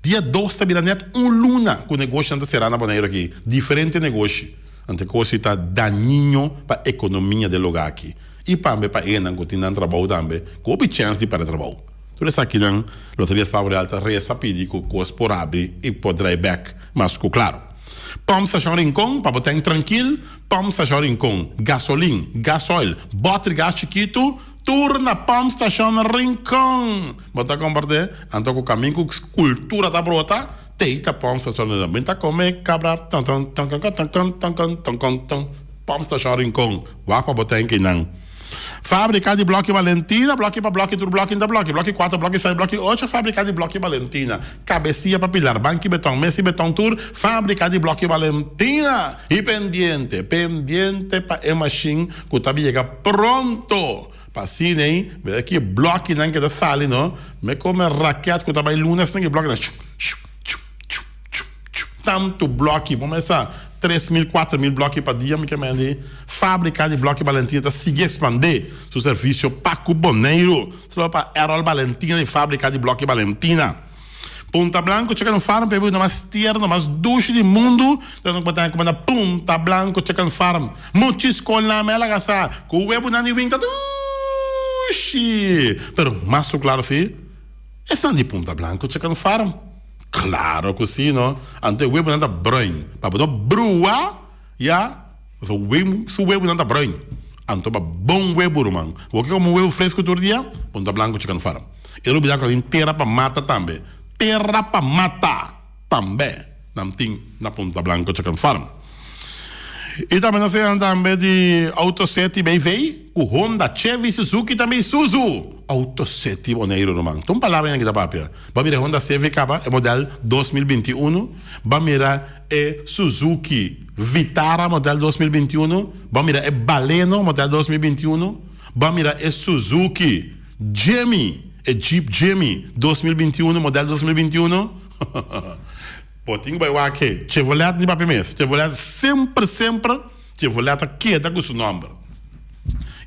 dia 2, também net luna, que o negócio não será na maneira aqui, diferente negócio, então, coisa está daninho para a economia do lugar aqui. E para Enan, que tem trabalho também, que houve chance de para trabalho. Então, essa aqui, a loteria Pavo Real está recebendo que o custo por abrir e por drive back, mas claro. Pump Station Rincon, para botar tranquilo, Pump Station Rincon, gasolina, gasoil, bota gás chiquito, turna Pump Station Rincon. Bota compartilhar, então com o caminho com cultura da brota, teita Pump Station Rincon. Benta comer cabra, Pump Station Rincon, vai para botar em que não. Fábrica de bloco Valentina, bloco para bloco, tudo bloco ainda bloco, bloco 4, bloco 6, bloco 8, fábrica de bloco Valentina, cabecinha para pilar, banco betão, Messi betão tour, fábrica de bloco Valentina e pendiente para a machine que tá chega pronto. Passine aí, vê aqui bloco não que da sala, não, me come raquete que tá bem lunes, não que bloco, tanto bloco, vamos começar 3.000, 4.000 blocos por dia, me chamando fábrica de bloco Valentina, está seguir expandir seu serviço Paco Boneiro, só para Errol Valentina e fábrica de bloco Valentina. Punta Blanco, chega no farm, pegou na mais tierno, mais duche do mundo, então botar como na Punta Blanco, chega no farm, muitos colam ela gasta, com o web na nivinta duche, pero mais claro sim, essa de Punta Blanco, chega no farm. Claro que sim, não? Então o web não está branco. Para poder brua, já, o web não está branco. Então, para bom web, irmão. Porque como web fresco todo dia, Punta Blanco chicken farm. Ele vai dar terra para matar também. Terra para matar também. Não tem na Punta Blanco chicken farm. E também nós temos também de Autoseti BV, o Honda, Chevy, Suzuki também Suzu. Autoseti Boneiro, irmão. Então, palavra aqui da papel. Vamos mirar Honda CV, é modelo 2021. Vamos mirar Suzuki Vitara, modelo 2021. Vamos mirar Baleno, modelo 2021. Vamos mirar Suzuki Jimmy, Jeep Jimmy 2021, modelo 2021. Potinho vai lá que Chevrolet de papel mesmo. Chevrolet sempre Chevrolet queda com seu nome.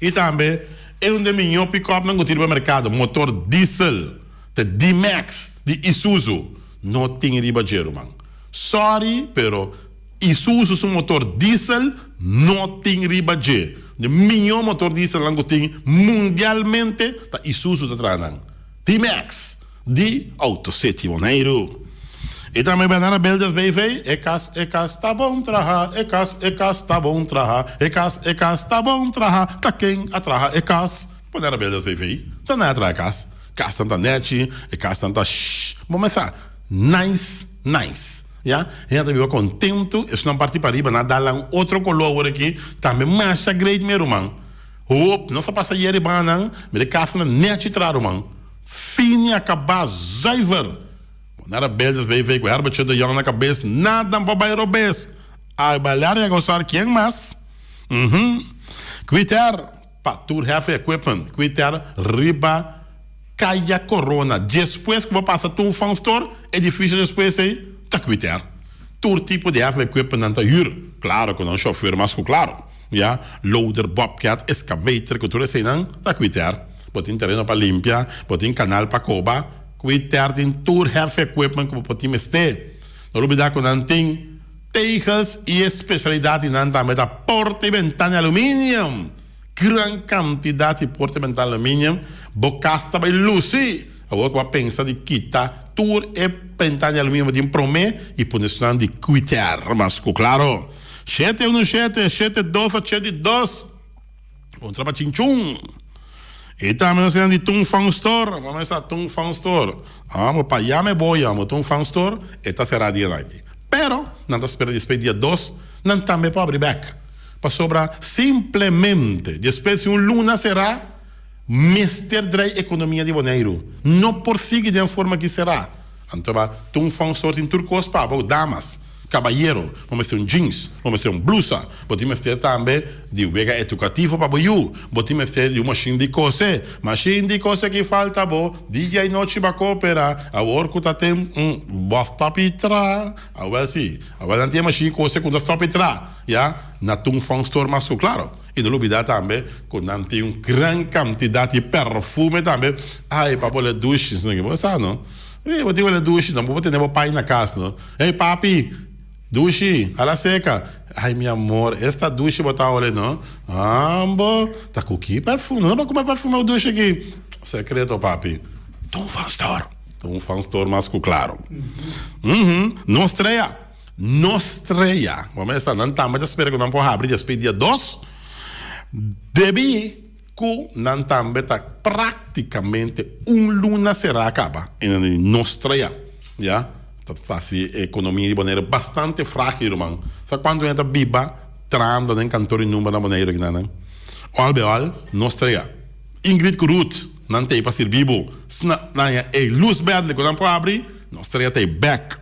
E também é um de melhor pick-up não tira para o mercado, motor diesel, de D-Max, de Isuzu, não tem ribageiro, man. Sorry, pero Isuzu seu motor diesel não tem ribageiro. O melhor motor diesel não tem mundialmente, tá Isuzu está trazendo. D-Max, de Autoseti Boneiro. E também banana belgas BV, ecas tá bom traha, ecas tá bom traha, ecas tá bom traha, tá quem atraha, ecas Pode era beleza VVI. Tá na atrás casa. Casa tá net, e casa tá vamos começar. Nice. Já? A gente viu contento, isso não parte para riba, nada lá outro color aqui, também mais great meu irmão. Não só passa hier banan, mas de casa na net traro man. Fini acabar zuiver. Nada beleza VVI, com herba de jong na cabeça, nada para bairro bes. A balhar e a gostar quem mais? Quitter, patur heavy equipment, quitter riba caia corona. Depois que vou passar tu fan store, é difícil depois aí, tá quitter. Todo tipo de heavy equipment tá huur. Claro, com um chauffeur, mas claro. Ja, loader, bobcat, excavator, que tudo assim não, tá quitter. Botin terreno para limpar, botin canal para coba, quitter tem todo heavy equipment que botin este. Não olvidar que não tem tejas e especialidade não também da porta e ventana de alumínio. Gran quantidade de porta e ventana de alumínio, bocasta by Lucy. Agora que eu penso de quitar tudo e ventana de alumínio botin promê e punir de quitter, mas claro. 717-7272. Contra para Chinchun. E também se de Tung Fan Store. Vamos começar Tung Fan Store. Vamos para allá me voy, vamos Tung Fan Store. Esta será dia aqui. Pero, não espera después dia 2, não também para abrir back. Para sobrar simplesmente, depois de luna será Mr. Dre Economia de Bonaire. Não por seguir de forma que será. Então, Tung Fan Store em turcos para damas. Caballero, vamos ter jeans, vamos ter blusa, podemos ter também de vega educativo para boiú, podemos ter de machine de coser que falta bo, dia e noite para cooperar, a work tá tem basta pitra, agora sim, agora não tem machine de coser com basta pitra, já, na Tung Fan Store mas claro, e não olvidar também que não tem grande quantidade de perfume também, para poder duche, não sabe não? Vou ter uma duche, não vou ter nem pai na casa, não? Ei papi, duche, a la seca. Ai, meu amor, esta duche botar olha, não? Tá com que perfume? Não vai comer perfume o duche aqui. Secreto, papi. Tung Fan Store, mas claro. Nostreia. Vamos começar, não tá, mas espera que não pode abrir depois dia 2. Debi que não também tá praticamente luna será acaba em Nostreia, já? Fácil economia de Bonaire bastante frágil, irmão. Sabe quando entra biba, trando em cantor e número na Bonaire aqui, não? Olha, Nostreia. Ingrid Kurut, não tem para ser bibo. É luz verde, quando não abrir, Nostreia tem back.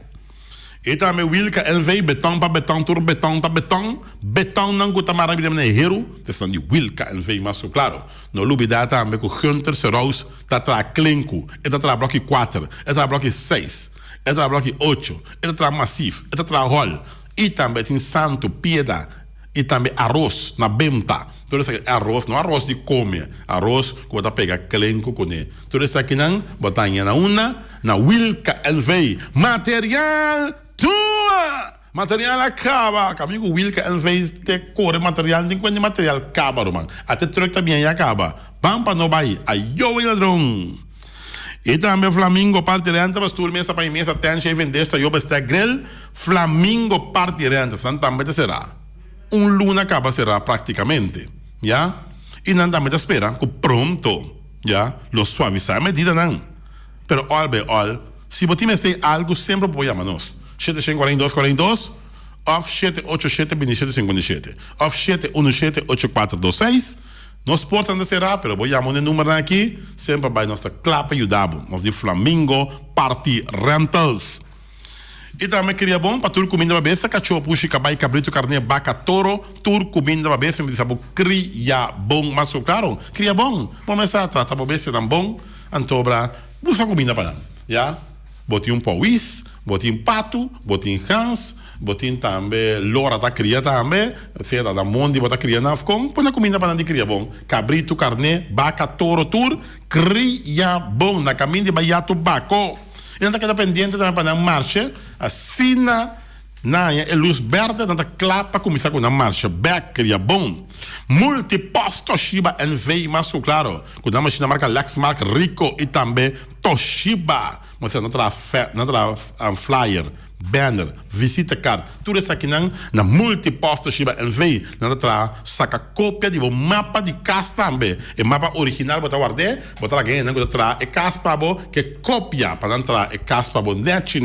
E também Wilka LV, beton para beton, tur beton para beton. Beton não gusta maravilha na hero. Então de Wilka LV, mas claro. No lubida também com Hunter Serouse, tá atrás Klenko, tá atrás bloco 4, tá atrás bloco 6. Entra bloco 8, entra massif, entra rol, e também tem santo, pieda, e também arroz na benta. Tudo isso aqui, arroz, não arroz de comer, arroz que você pega clenco com ele. Tudo isso aqui não, botar na una, na Wilka LV, material tua! Material acaba, amigo Wilka LV te corre material, tem quanto material acaba, irmão. Até troca também acaba. Vamos para no Bahia, aí eu ladrão. E também Flamingo parte renta, mas tu mesa para mesa tem que vender esta eu basta grill. Flamingo parte renta, também será. Luna acaba será praticamente, já? E não também espera que pronto, já? Lo suavizar a medida não. Pero olha, se você tem algo sempre pode chamar-nos. 754242 of 787-2757 of 717-8426. Nós portamos será, pero vou chamar o número aqui, sempre vai nossa clapa ajudar, nós de Flamingo Party Rentals. E também queria bom para tur comida babesa, cachorro, puxi, cabai, cabrito, carne, vaca, toro, tur comida babesa, me disse, cria bom, mas claro, cria bom. Vamos começar a tratar babesa tão bom, antobra, busca comida para nós, já? Botei pauís, botei pato, botei hans, botei também lora da cria também, seda da monde bota cria na afcom, põe na comida para não cria bom. Cabrito, carne, vaca, toro, tur, cria bom, na caminho de baiato baco. E não está pendiente também para não marcha, assina na luz verde, não clapa começar com a marcha, back cria bom. Multipost Toshiba NV, mas claro, com a machina marca Lexmark Rico e também Toshiba. Você não traz flyer, banner, visitekaart. Tudo isso aqui na multiposto Shiba NV. Na tra saca cópia de mapa de casa também. E mapa original bota guardar, bota lá ganha, bota tra e casa para bo que cópia para entrar e casa para bo neti,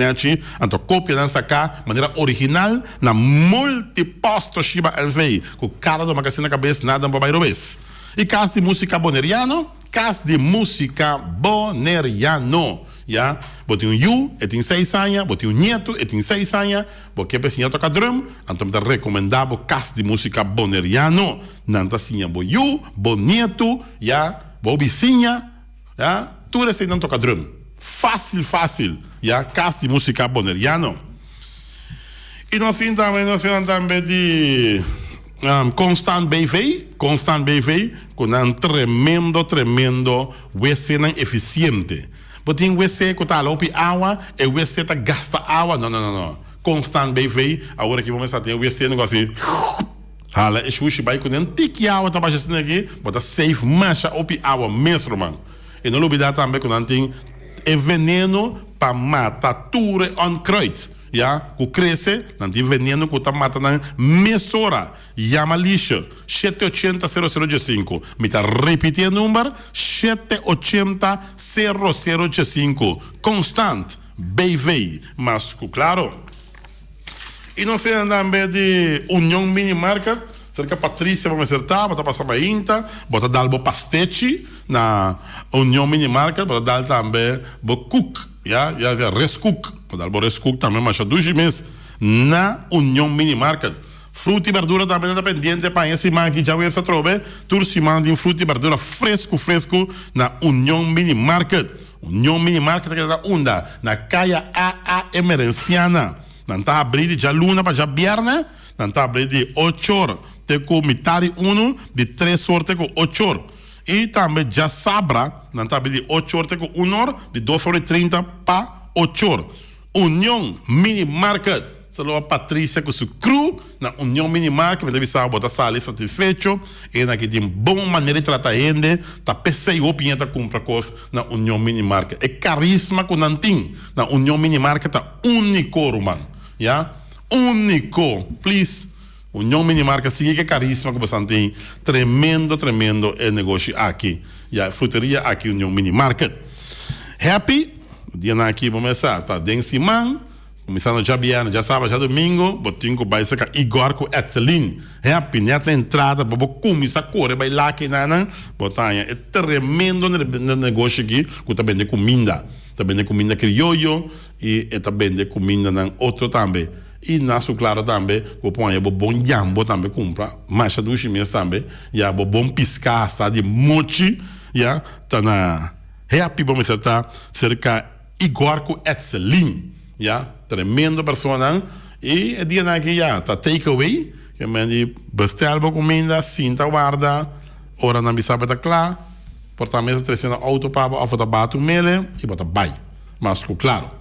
anto cópia dan saca maneira original na multiposto Shiba NV. Com cara do magazine na cabeça nada para bairro vez. E casa de música boneriano, casa de música boneriano. Ja, botei you, tem 6 anos, botei neto, tem 6 anos, porque a toca drum, então me recomendava casa de música boneriano. Nanta sinha bo you, bo neto, ja, bo vizinha, ja, tudo isso não toca drum. Fácil, ja, casa de música boneriano. E nós também de Constant BV, com um tremendo, WC eficiente. Botin WC que tá lá água, e WC tá gasta água. Não. Constant BV, agora que vamos ter WC negócio assim. Hala, e xuxi vai com um tique água tá baixando aqui, bota safe mancha água mesmo, mano. E não olvidar também que não tem veneno para matar tudo onkruid. Ja, que cresce, não tem veneno que tá matando mesora. Chama lixo 780-0015. Me tá repetindo o número 780-0015. Constant BV. Mas, claro. E nós temos também de União Mini Market. Cerca Patrícia vamos acertar, bota passar para Inta, bota dar o pastete na União Mini Market, bota dar também o cook, já res cook, bota dar o res cook também, mas 2 meses na União Mini Market. Fruta e verdura também está pendente para esse man que já vai se trover, tudo se manda em fruta e verdura fresco na União Mini Market. União Mini Market que está na Caia AA Emerenciana. Não está abrindo já luna para já viernes, não está abrindo de 8 horas. Com metade 1 de 3 horas com 8 horas. E também já sabra, não está de 8 horas com 1 hora, de 2 horas e 30 para 8 horas. União Mini Market. Saludo a Patrícia com seu cru na União Mini Market. Me deve saber botar sala satisfeito. E na que tem boa maneira de tratar gente. Tá pensei o pinheta compra coisa na União Mini Market. É carisma com nantim. Na União Mini Market tá único, mano. Já? Único. Please. União Mini Market, sigue que caríssima que você tem. Tremendo negócio aqui. E a fruteria aqui, União Mini Market. Happy, dia aqui, vamos começar. Tá, den Simão, começando já biano, já sábado, já domingo, botinho com vai ser Igor com Etzelin. Happy, net na entrada, bobo começar a correr, vai lá que nana, botanha. É tremendo negócio aqui, que tá vendendo comida. Tá vendendo comida criollo e tá vendendo comida na outro também. E naso claro também, que põe o bom jambo também compra, mas a 2 meses também, e a bom piscaça de mochi, já tá na Happy vamos acertar cerca Igor com Etzelin, já tremendo persona e é dia aqui já tá takeaway, que me bestel bo comida, cinta guarda, ora na bisaba tá claro, portamento 300 auto para a foto batu mele e bota bai, mas claro.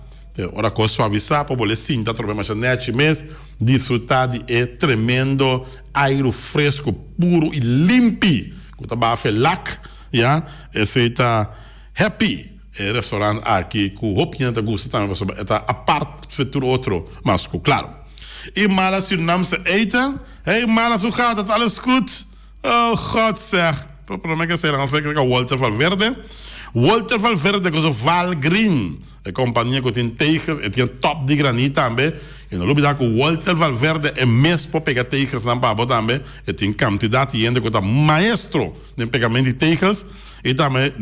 Ora com suavizar para poder sentar mais net mês desfrutar de tremendo aire fresco puro e limpo que tá bafé lac já esse tá Happy restaurante aqui com opinião da gosto também tá a parte futuro outro mas claro e mala Suriname se eten hey mala zo gaat het alles goed oh god zeg probeer que será não sei que Walter Valverde com o Val Green a companhia que tem teigas e tem top de granito também e não olvidar que o Walter Valverde é mesmo para pegar teigas na babo também e tem quantidade de gente que está maestro no pegamento de teigas e também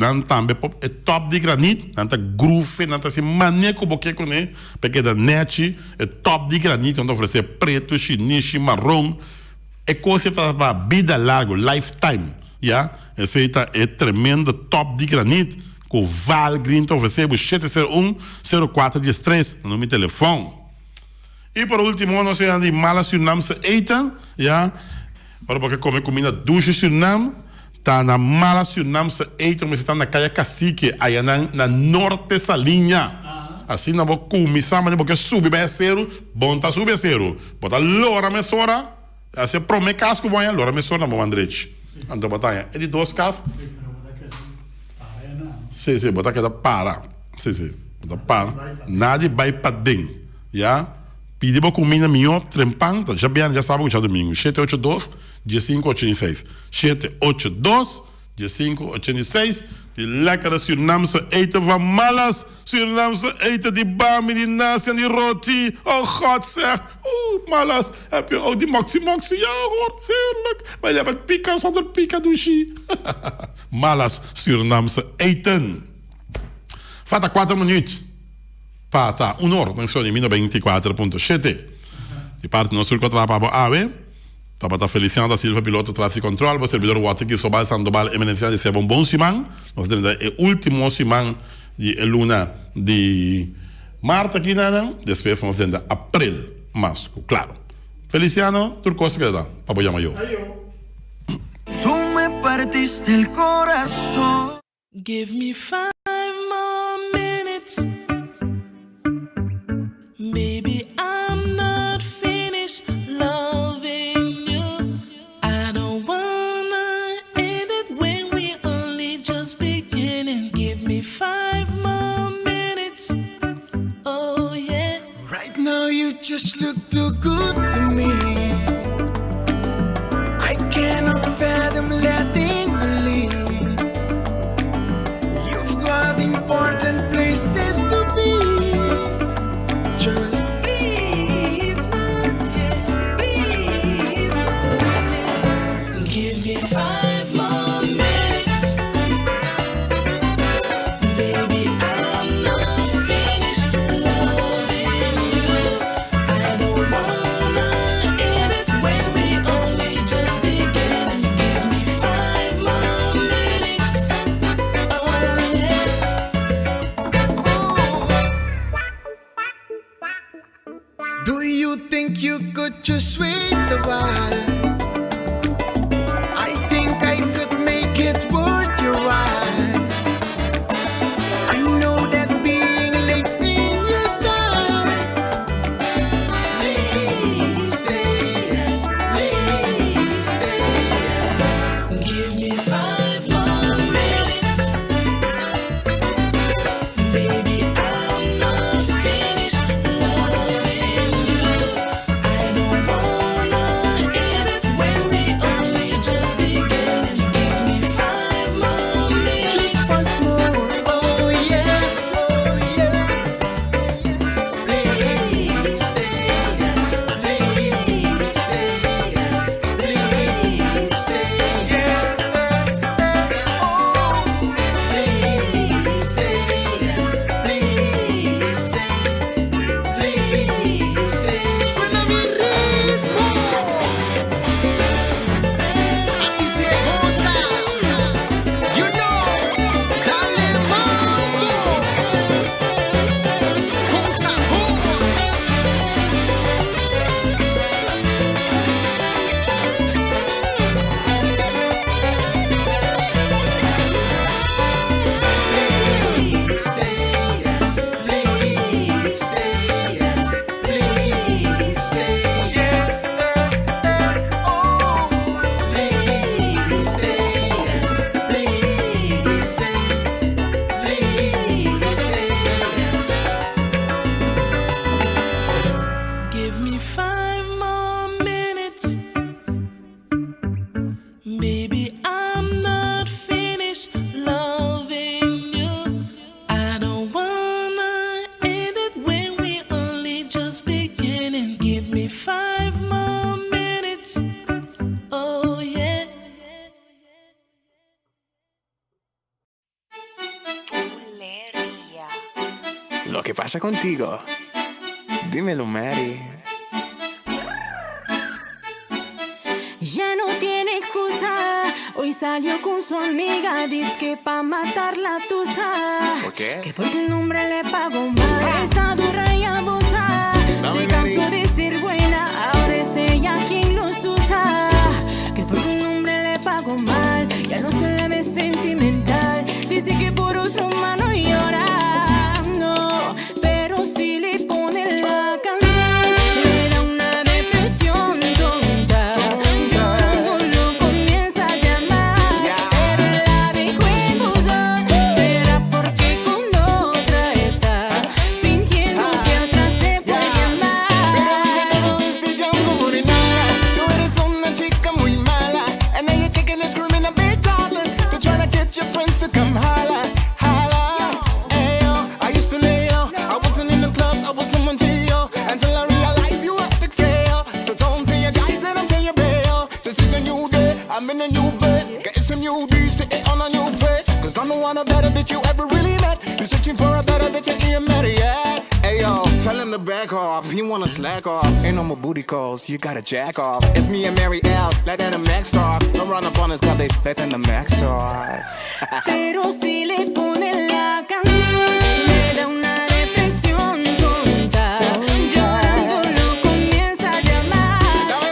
é top de granito não está groove não está assim maneco porque com ele porque da net é top de granito não oferecer preto, chinês, marrom é coisa para vida larga, lifetime. Ja, esse é tremendo top de granito com Val Green te oferecer 701-0413 no meu telefone. E por último, nós temos de mala Suriname se eten, ja, para porque comer comida doce Suriname, tá na mala Suriname se eten, mas está na calle Cacique, aí na norte Salinha. Assim não vou começar, mas porque sube bem zero, bom tá subir zero, bota lora mesora, assim promete casco bom, lora mesora não Andrete. Então botar é de 2 casas. Sim, botar que para. Sim, botar para. Nada vai para dentro, já? Pedimos comida mio, trempanta, já bem, já sabe que já domingo. 782-1586. 782-1586. Die lekkere Surinaamse eten van Malas. Surinaamse eten, die bami, die nasi en die roti. Oh God zeg. Oeh, Malas. Heb je ook die moxie? Ja hoor, heerlijk. Maar je hebt het pika zonder pika douche. Malas, Surinaamse eten. Fata 4 minutos. Pata, un'ora, attenzione, meno 24.7. Di parte nostro contrappo AVE. Tabata Feliciano da Silva, piloto traffic control, servidor Watiki, Sobal Sandoval, emenencia de Sebon Bon Simán. Nós temos o último Simán de luna de março aqui, né? Depois vamos ter abril, masco, claro. Feliciano, tu cosa que dá? Papo llama yo. Tú me partiste el corazón. Give me 5 more minutes. Baby, I'm not finished loving you. I don't wanna end it when we only just beginning. Give me 5 more minutes. Oh yeah. Right now you just look too good to me. I cannot fathom letting you leave. You've got important places to be. Just Please, yeah, please, yeah. Give me 5 more minutes. Baby, I'm not finished loving you. I don't wanna end it when we only just beginning. Give me 5 more minutes. Oh yeah. do you think you could just wait a while? I think I could make it worth your while. I know that being late in your style. Please say yes, please say yes. Give me 5 more minutes. Baby, I'm not finished loving you. I don't wanna end it when we only just beginning. Give me 5 more minutes. Just once more, oh yeah. Please say yes, please say yes, please say yes. Please say yes, please say. Suena mi ritmo, así se goza. You know, dale mambo con sabor. Please say yes, please say yes, please say yes. Please say yes, please say, please say yes. Give me 5 more minutes. Baby, I'm not finished loving you. I don't wanna end it when we only just beginning. Give me 5 more minutes. Oh yeah. Lo que pasa contigo. Dímelo, Mary. Ya no tiene excusa. Hoy salió con su amiga. Dice que pa' matar la tusa. ¿Por qué? Que porque el hombre le pagó mal. Está dura y abusa. Dame, Se cansó Mary. de ser buena. Ahora es ella quien los usa. Que porque el hombre le pagó mal. Ya no se le ve sentimental. Dice que por su mano llorando. Pero si le pone la canción, le da una depresión tonta. Todo lo comienza a llamar. Pero la dejó en buzón. Será porque con otra está fingiendo want a better bitch you ever really met. You're searching for a better bitch and you met her yet. Hey yo, tell him to back off. He wanna slack off. Ain't no more booty calls. You gotta jack off. It's me and Mary L. Let that the max talk. Don't run up on us 'cause they let them the max off. Pero si le ponen la canción, le da una depresión tonta. Llorando lo comienza a llamar.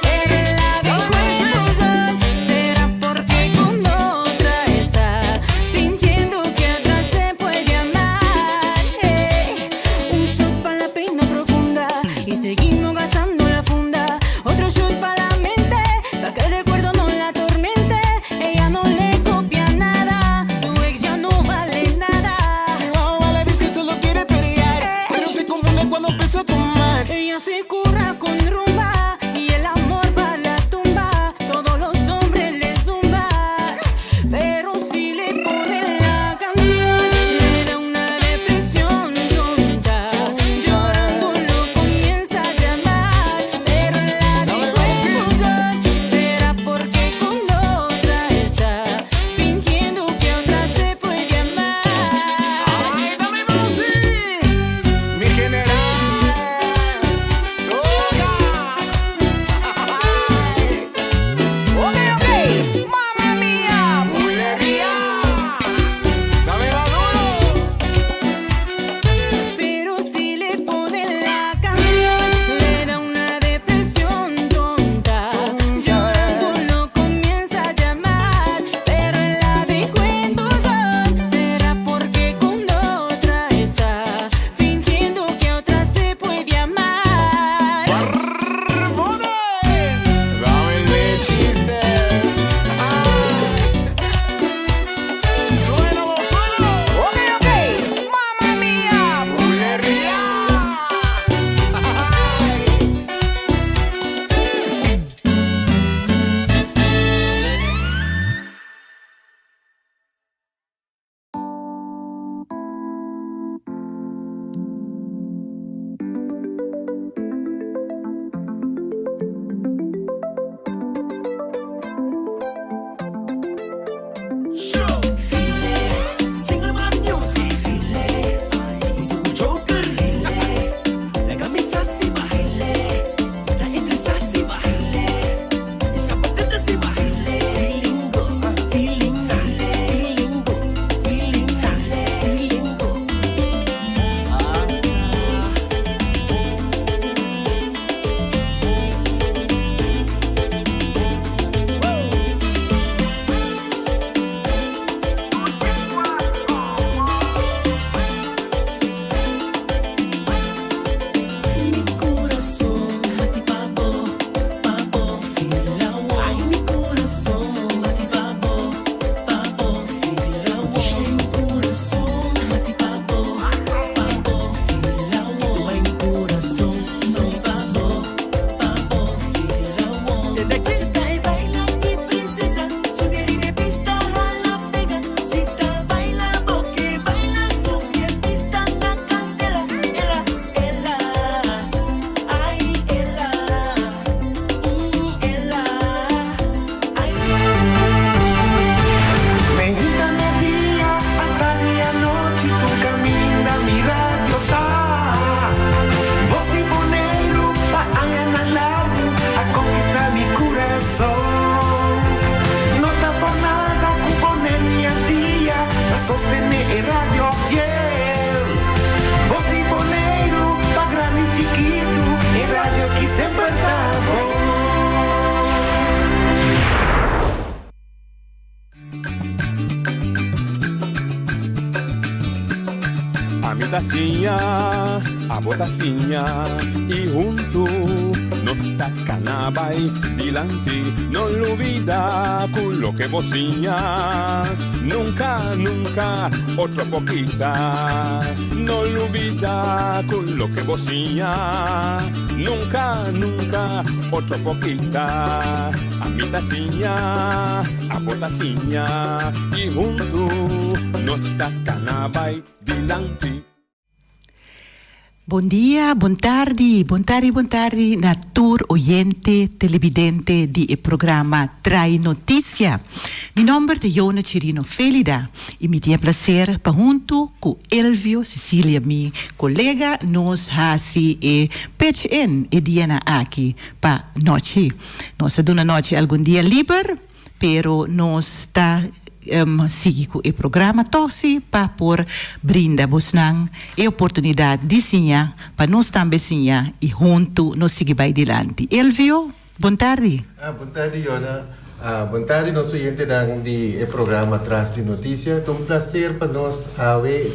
Pero la después será porque con otra está fingiendo que otra se puede amar. Un shot para la pena profunda y seguimos gastando la funda. Otro shot para la mente, para que el recuerdo no la atormente. Ella no le copia nada, su ex ya no vale nada. Si no vale, dice que solo quiere pelear. Pero se confunde cuando empieza a tomar. Ella se curra con rumba y el amor va a la tumba. Todos los hombres le zumban, pero si le ponen la canción, le da una depresión tonta. Llorando lo comienza a llamar, pero la después será porque con otra está fingiendo que otra se puede amar. Ay, dame más, sí. Mi general. Ok, mamma mía. Bulería. Dame más duro. Pero si le ponen la canción, le da una depresión tonta. Llorando lo comienza a llamar, pero la de cuentos será porque con otra está fingiendo que otra se puede amar. Barbones. Dame el de chistes. Suélalo, suélalo. Ok, mamma mía. Bulería. Mi corazón bate pavo, pavo, fila. Ay, mi corazón bate pavo, pavo, fila. Mi corazón bate pavo, pavo, fila. Ay, mi corazón son pavo, pavo, fila. Desde que está y baila mi princesa, subir y de pista a la pega. Si te baila, porque baila, subir pista a la candela. Ela, ay, ela, ay. Medita de día hasta medianoche, tú camina, mi radio está. Vos y Bonero vayan al largo a conquistar mi corazón. No está por nada con poner mi día a sostener el radio fiel. Vos y Bonero, pa' grande y chiquito, el radio aquí siempre estamos. A mi tacinha, a botacinha e junto nos tacanaba y dilante no lo olvida con lo que vocinha. Nunca, nunca otra poquita, no lo olvida con lo que vocinha. Nunca, nunca otra poquita. A mi tacinha, a botacinha y junto nos tacanaba y dilante. Bom dia, bom tarde, Natur oyente, televidente di programa Trai Notícia. Mi nome é Jona Chirino Felida e me tinha prazer para junto com Elvio Cecília, mi colega, nos hasi e PHN e Diana aqui para noite. Nós dona noite algum dia livre, pero nós está siga com o programa Tossi para por brinda busnang e oportunidade de sinha para nós também sinha e junto nós seguir vai adiante. Elvio, bom tarde. Bom tarde, Jona. Bom tarde, nosso oyente do programa Traz de Notícia. É prazer para nós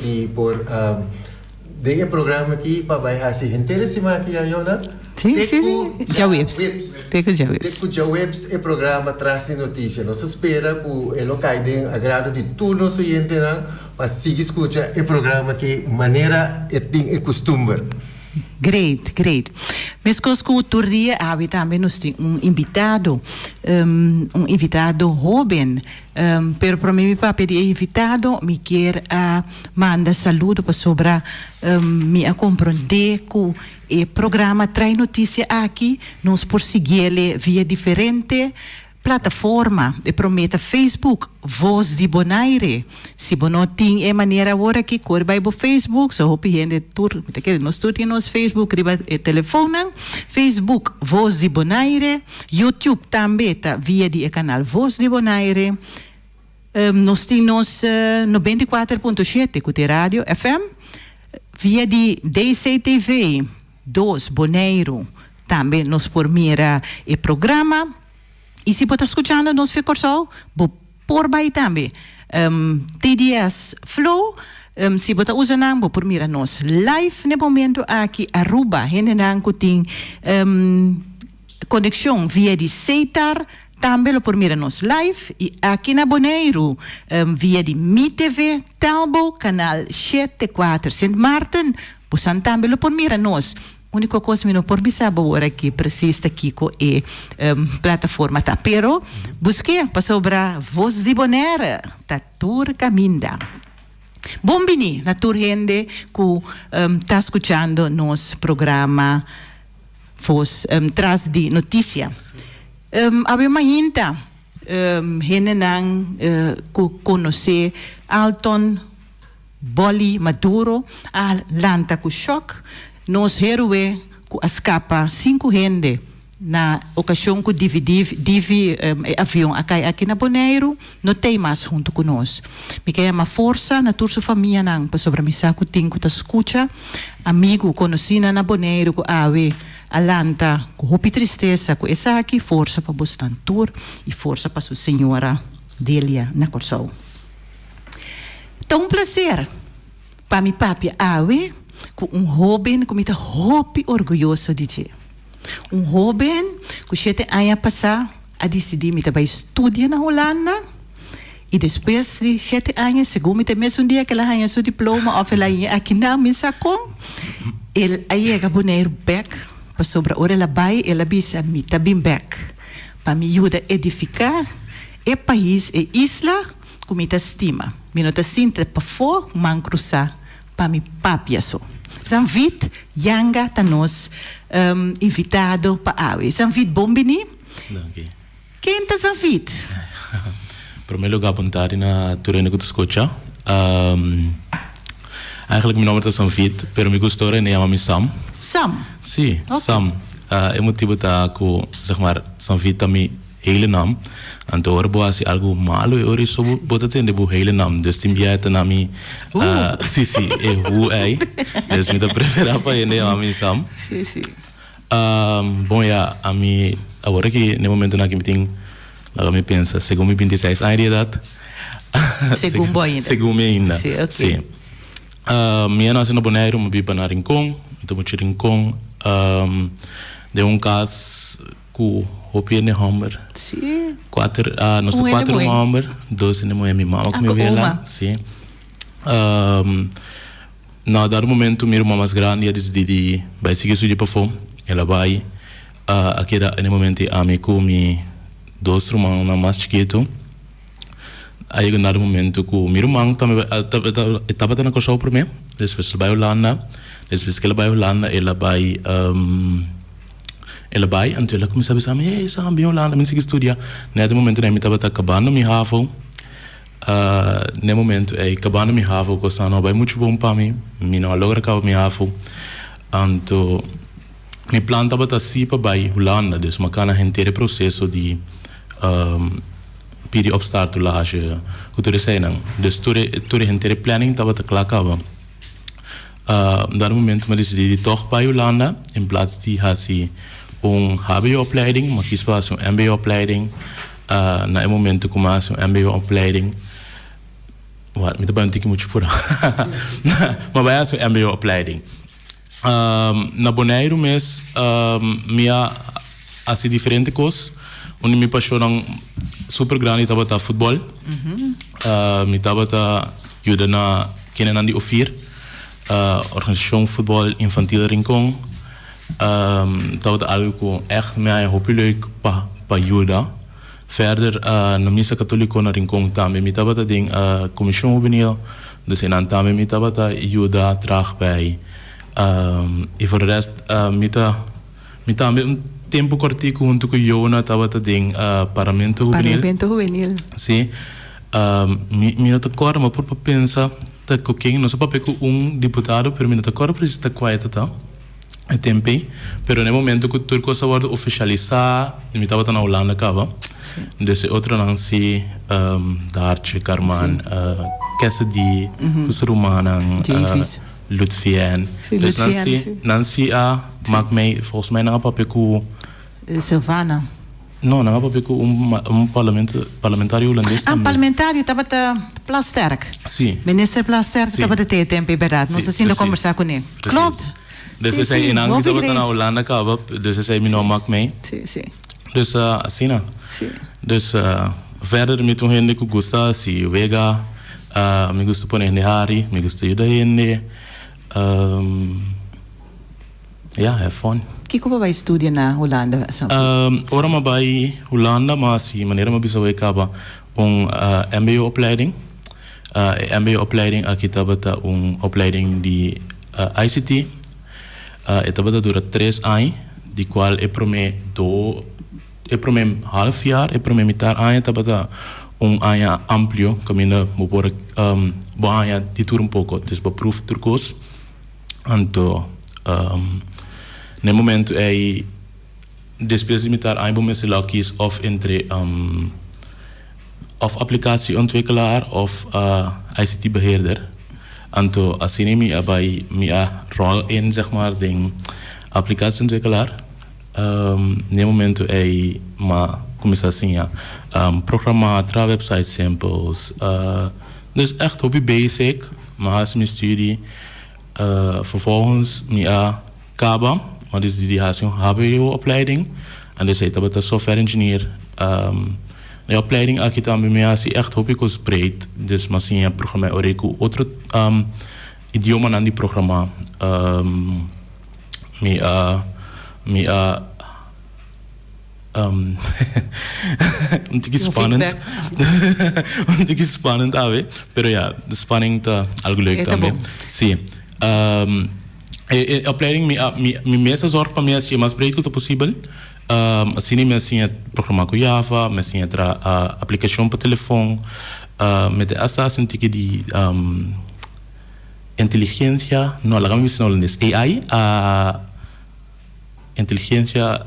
de por de programa aqui para vai assim interessante aqui, Jona. Sim. Já webs. Teco já webs é programa Traz de Notícia. Nós espera que o local de agrado de todo nosso oyente para seguir escutar o programa que maneira é costume. Great. Mas que o dia também nós temos invitado jovem, pero para mim para pedir invitado me quer manda saludo para sobre me a compreender que o programa Trai Notícia aqui nós por seguir via diferente plataforma e prometa Facebook Voz de Bonaire. Se não tem maneira agora que corre para o Facebook, só hope gente tur, nós tur nos Facebook riba e telefone, Facebook Voz de Bonaire, YouTube também tá via de canal Voz de Bonaire. Nós temos 94.7 com a rádio FM, via de DCTV 2 Bonaire, também nos por mira e programa. E se você está escutando nos ficou por baixo também. TDS Flow, se você usa não, por mira nos live no momento aqui Aruba, gente não tem conexão via de Seitar, também por mira nos live e aqui na Bonaire via de MiTV, Talbo, canal 74 St. Martin, você também por mira nos. Única coisa que não por bisa agora que precisa aqui com a plataforma tá, pero busquei para sobre Voz de Bonaire, tá tur caminda. Bom bini, na tur gente que tá escutando nos programa Voz Traz de Notícia. Havia uma inta gente não conhecer Alton Boli Maduro, a lanta com choque. Nós heróis que escapa 5 gente na ocasião que divide avião aqui na Bonaire, não tem mais junto com nós. Me quer uma força na tua família não para sobre mim saco tem que escuta amigo conhecido na Bonaire que ave alanta com hope tristeza com essa aqui força para buscar tour e força para sua senhora Delia na Corsol. Então prazer para mi papi ave com jovem que me está orgulhoso de ti. Jovem que 7 anos passar a decidir me vai estudar na Holanda e depois de 7 anos, segundo me mesmo dia que ela ganha seu diploma ou ela aqui na minha saco, ele aí é Bonaire back para sobre ora ela vai ela bisa me tá bem back para me ajudar a edificar o país e isla que me estima. Me não tá sinta para fora man cruzar para me papiaso. Sanvit Yanga tanos invitado para awe. Sanvit bombini? Danke. Quem tá Sanvit? Primeiro lugar, bom tarde na Turena que tu escuta. Eigenlijk meu nome é Sanvit, pero me gostou de chamar-me Sam. Sam? Sim, okay. Sam. O motivo tá com, zeg maar, Sanvit também hele naam. En toen hoorde ik algo malo e ori so bota tende bu hele naam. Dus tim biata nami si e hu ai. Dus me da prefera pa ene ami Sam. Si. Bom ja, ami agora que no momento na que me tem lá me pensa, segundo me 26 anos de idade. Segundo ainda. Segundo me ainda. Sim, okay. Sim. Minha nasce na Bonaire, me vi para na Rincon, então me tirei Rincon. De caso com Hopi ne Homer. Sim. 4 Homer, 12 ne moe mi mama que me veio lá. Sim. Na dado momento minha irmã mais grande ia decidir vai seguir sua para fome. Ela vai aqui no momento a me com mi 2 irmãos na mais chiquito. Aí no momento que o meu irmão também estava tendo coisa por mim, depois ele vai à Holanda, depois que ele vai à Holanda, ele vai, então ele começa a pensar, mas é bem Holanda, mas que estudar. Nesse momento eu estava acabando minha HAVO, nesse momento eu acabando minha HAVO, que não vai muito bom para mim, eu não logra acabar minha HAVO, então meu plano estava assim para ir à Holanda, dus maar kan een hele processo de pedir opstartulage, hoe te zeggen. Dus toen de hele planning estava klaar kwam. Dat moment maar decidi toch bij Holanda, in plaats die hasi HBO-opleiding, maar kies pas een MBO-opleiding. Na een moment kom ik een MBO-opleiding. Wat, met de baan tikje moet je voor. Maar bij een MBO-opleiding. Na Bonaire mes minha assim diferente coisa onde me apaixonam super grande estava tá futebol me estava tá ajuda na kennen aan die offier organisação futebol infantil Rincon estava tá algo que echt mij hoop leuk pa ajuda verder na missa católico na Rincon também me estava tá ding comissão juvenil dus en também me estava tá ajuda traag bij e voor de rest, met een tempo cortico junto com Jona, estava também Parlamento Juvenil. Parlamento Juvenil. Sim. Me não acordo, mas por pensar, tá coquinho, não só para pegar deputado, pero me não acordo para estar quieta, tá? É tempo, pero no momento que tudo coisa vai oficializar, me estava na Holanda, acaba. Dus outro não se Dartje, Carman, Cassidy, Kusrumana, Lutfien. Dus Nancy maakt mij volgens mij een papier Silvana. No, een papier parlamentario holandês. Parlamentario estava Plasterk. Sim. Minister Plasterk estava de tempo verdade. Nós assim conversar com ele. Klopt. Dus hij zei in Anglo dat we naar Holanda kwamen. Dus hij zei me nou maakt mij. Sim. Dus assim. Dus verder met hoe ik gusta si Vega, me gusta poner de Hari, me gusta ajudar gente. Ja, have fun. Kiko vai estudar na Holanda? Ora maar bij Holanda, maar si maneira maar bisa we kaba MBO-opleiding. MBO-opleiding aqui estava opleiding de ICT. Estava dura 3 anos, de qual é para mim half jaar, é para mim metade ano, estava ano amplio, que ainda vou por ano de tudo pouco, dus para proef turcos. Então, no momento é depois de metade ano, vou me kies of entre of applicatieontwikkelaar of ICT-beheerder. Então, assim bij minha rol in, zeg maar, de applicatieontwikkelaar. No momento é começar assim programmar, website samples. Dus echt hobby basic, maar als mijn studie vervolgens minha KABA, wat is die HBO-opleiding. En dus heet dat software engineer. De opleiding aqui também é echt hobby koos breed. Dus maar zie je programma Oreku outro idioma aan die programma. Um tikje spannend. Um tikje spannend, pero ja, de spanning tá algo leuk também. Sim. A opleiding me meeste zorg para mim é mais breed quanto possível. Assim me assim programa com Java, me assim aplicação para telefone, me de assim tipo de inteligência, não, lá vamos ensinar holandês, AI, inteligência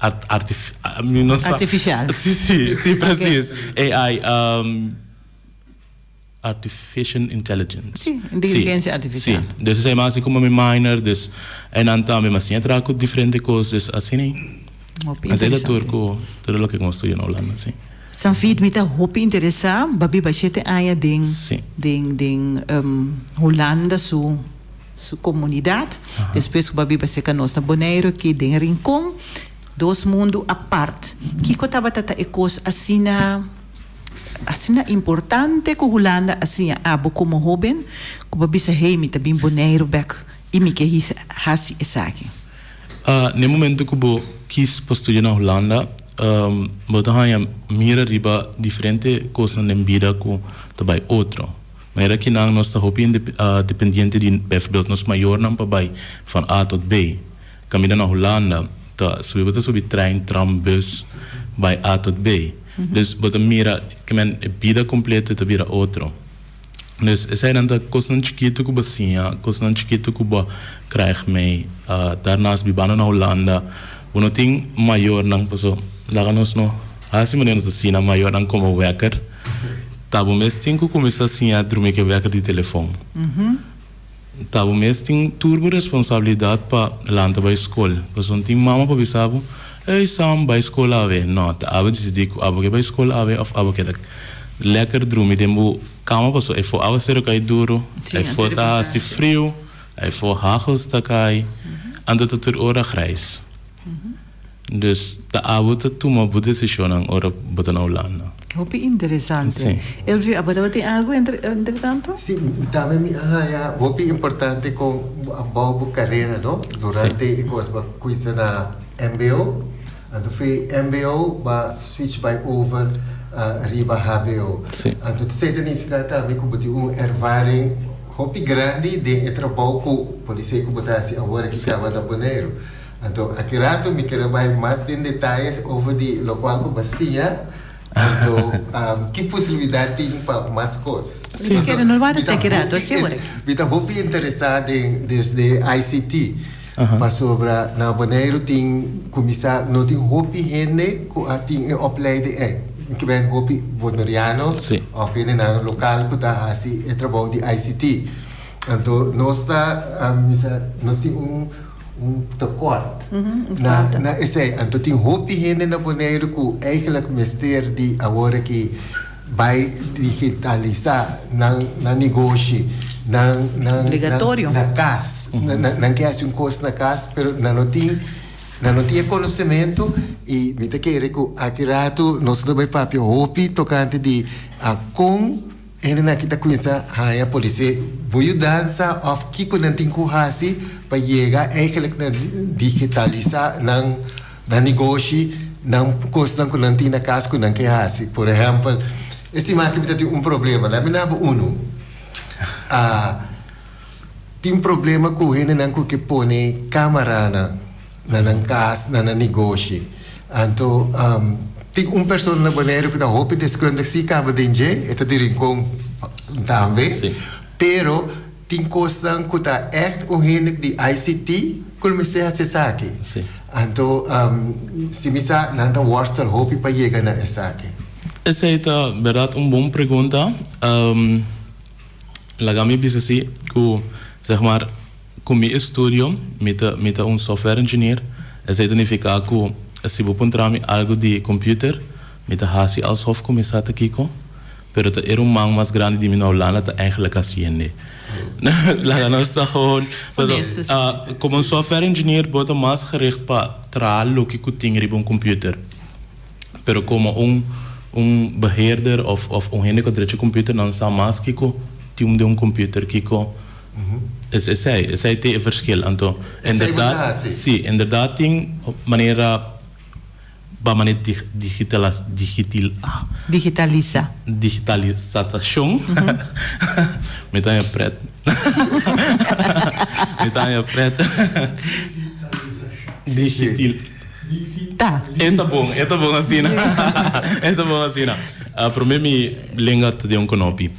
artificial. Sim, preciso. AI, artificial intelligence. Sim, inteligência artificial. Sim, dus é mais como minor, dus en dan também assim entra com diferentes coisas assim. Mas é da turco, tudo o que construí na Holanda, sim. Sanfid met een hoop interesse, babi bachete aya ding Holanda su comunidade. Depois que babi bachete nos na Bonaire que ding Rincon, dos mundo apart. Kiko taba tata ekos asina importante ko Holanda assim abo como hoben, ko babi sa hey mit bim Bonaire back imike his hasi esaki. No momento que eu quis para estudar na Holanda, botar hanya mira riba diferente coisas na vida com também outro. Mas era que nós estamos dependente de bijvoorbeeld nos maior não para vai van A tot B. Caminhando na Holanda, tá subir trein, tram, bus, vai A tot B. Dus botar mira que men vida completa te vira outro. Dus er zijn dan kosten chiquito que bacia, kosten chiquito que ba krijg mee. Daarnaast bij banen naar Hollanda, we nog ting maior nang paso. Lagan ons no, asi mo neno sina maior nang como wekker. Tabo mes ting que começa assim a dormir que wekker die telefoon. Tabo mes ting turbo responsabilidade pa lanta bij school. Paso ting mama pa bisabo, hey Sam bij school ave. No, ta ave decidi que abo que bij school ave of abo que lekker dormir demo cama passou é for ser cai duro é for tá se frio é for hagels tá cai ando tot ora grijs dus da avota tu ma bude decisão ang ora botan Holanda. Hope interessante. Sim. Elvio, abada tem algo entretanto? Sim, também me arranha, hope importante com a boa carreira, não? Durante a coisa na MBO, então foi MBO, ba switch by over riba HBO. Então, isso significa também que você tem ervaring hopi grande de trabalho com polícia que você está agora que estava na Bonaire. Então, aqui rato me quero mais de detalhes over de local que você então, que possibilidade tem para mais coisas. Sim, quero não vai ter que rato, assim agora. Está hopi interessado desde ICT. Mas sobre na Bonaire tem começar não tem hopi gente que tem opleiding que ben hopi bonariano of in een lokaal kuta hasi trabalho de ICT. Então nós está nós tem tekort na esse então tem hopi gente na Bonaire que eigenlijk meester die agora que vai digitalizar na negócio na obrigatório na casa não quer assim coisa na casa pero não tinha conhecimento e me querer que aqui rato nós não vai papel hopi tocante de a com ainda na kita coisa a polícia vai dança of que não tem coragem para chegar eigenlijk na digitalizar na negócio não coisa que não tem na casa que não quer assim por exemplo esse máquina tem problema lá me dava tem problema com ele não que põe câmera na casa, na negócio. Então, tem pessoa na Bonaire que está hopi desconto se acaba de encher, está de rincão também. Pero tem coisa que está echt de ICT, que me se acessa aqui. Então, se me sa nanta worstel hopi para chegar na essa aqui. Essa é verdade uma boa pergunta. Lagami bisa si ku zeg maar com meu estudo, me software engineer, é significa que se vou encontrar algo de computer, me hasi als hof começar aqui com, pero era man mais grande de mim na Holanda, tá eigenlijk assim, lá nós está gewoon, como software engineer, bota mais gericht para trabalho que tem riba computer, pero como beheerder of gente que dirige computer, não sabe mais que tem computer que Esse tem verschil. Então, inderdaad, sim, inderdaad tem maneira digitalização. Me tá preto. Me tá preto. Digital. Tá. É bom assim, né? É bom assim, né? Para mim, me lembra de conopi.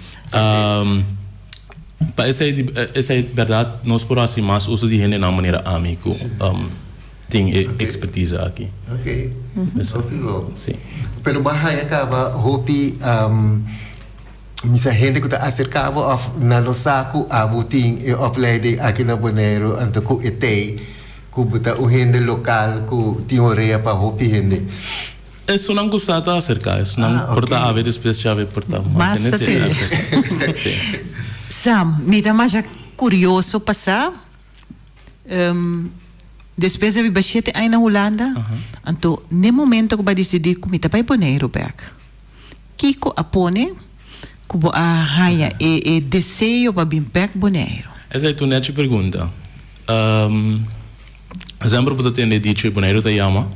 Essa é verdade, nós por assim mais uso de gente na maneira amigo, tem expertise aqui. Ok. Hopi bom. Sim. Pero bahaya acaba hopi misa gente que está acercava na losaku abuting e opleiding aqui na Bonaire anto ku etei ku buta o gente local ku teoria para hopi gente. Isso não gostava acercar, isso não porta a ver especial porta mas Sam, me dá mais curioso passar. Depois de baixete aí na Holanda, então, no momento que vai decidir que me tá para Bonaire back, Kiko apone, que a raia e desejo para vir back Bonaire. Essa é a tua pergunta. Sempre dat in de DJ Bonaire te Yama.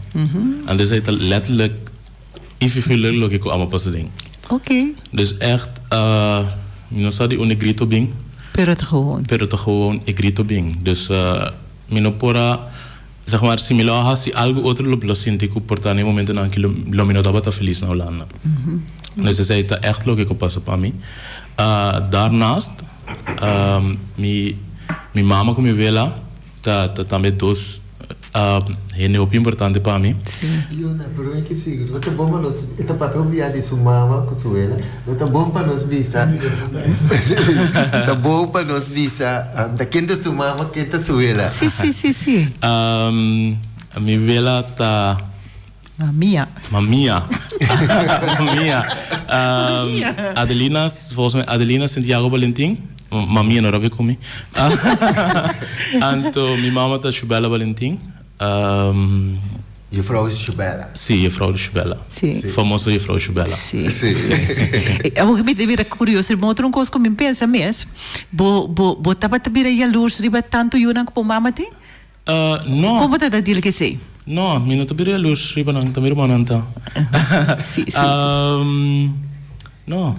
En dus het letterlijk even veel leuk ik allemaal pas ding. Oké. Dus echt, je zou die grito bing. Pero te gewoon, ik grito bing. Dus minopora, zeg maar, similar als algo outro lo sinti que porta nem momento na que lo minotaba ta feliz na Holanda. Dus het is echt leuk ik pas op mij. Daarnaast, mi mama com mi vela, também dos é muito importante para mim. Yun, pero é que siguro, não tá bom para nós, esta papel via de sua mama com sua ela, não tá bom para nós visa, tá bom para nós visa, da quem da sua mama, quem da sua ela. Sim. A mi vela tá Mamia. Mamia. Adelina, volgens mij Adelina Santiago Valentin. Mamia não rabi comi. Anto minha mama tá Chubela Valentin. Juffrouw Chubela. Sim, Juffrouw Chubela. Sim. Famosa Juffrouw Chubela. Sim. Eu me devia curioso, irmão, outro coisa que me pensa mesmo. Bo tava tabira jaloers riba tanto yun ang pumamati? No. Como tá dile que sei? No, mi não tá bira luz riba nang tamir mananta. Sim. No.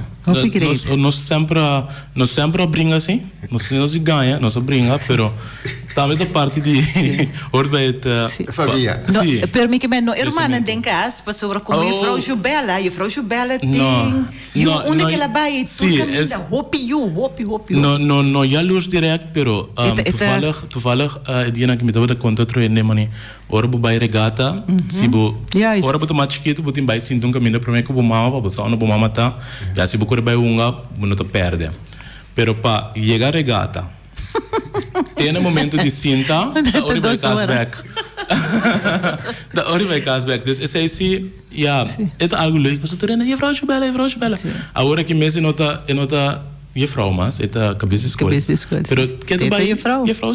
Nós sempre brinca assim. Nós ganha, nós brinca, pero também da parte de orbit família. No, per me que no hermana den cas, passou com Juffrouw Jubela, Juffrouw Jubela tem onde que ela vai, hopi. No ja luz direct, pero toevallig die na que me tava conta troe ne mani. Ora bu bai regata, si bu ora bu tomat chiquito, bu tim bai sindung caminho para mim que bu mama, bu sauna bu mama tá, já se bu corre bai unga, bu não te perde. Pero pa llegar regata, tem um momento de cinta, da ora vai casback. Da ora vai casback. Dus esse aí, é algo leuk. Mas tu rena, Juffrouw Chubela. Agora que mês nota Juffrouw, mas é a cabeça escola. Pero que tu vai Juffrouw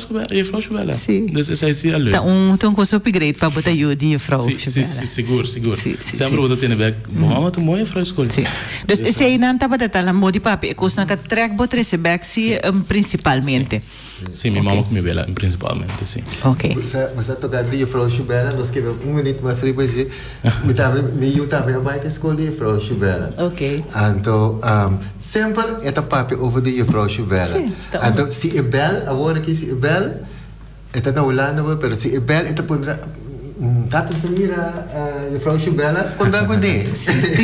Chubela. Dus esse aí é leuk. Então com upgrade para botar eu de Juffrouw Chubela. Sim, seguro. Sempre vou ter back. Mama, tu mooi Juffrouw escola. Dus esse aí não tava datando a modi papi, é coisa que track botar esse back principalmente. Sim, minha mama com minha vela, principalmente, sim. Ok. Mas a tocar de Juffrouw Chubela, nós queremos minuto mais riba de, eu também vai ter escola de Juffrouw Chubela. Ok. Então, sempre é a papi over de Juffrouw Chubela. Então, se é bel, agora que se é bel, é na Holanda, pero se é bel, é pondrá Tata Samira, Juffrouw Chubela, quando vai poder.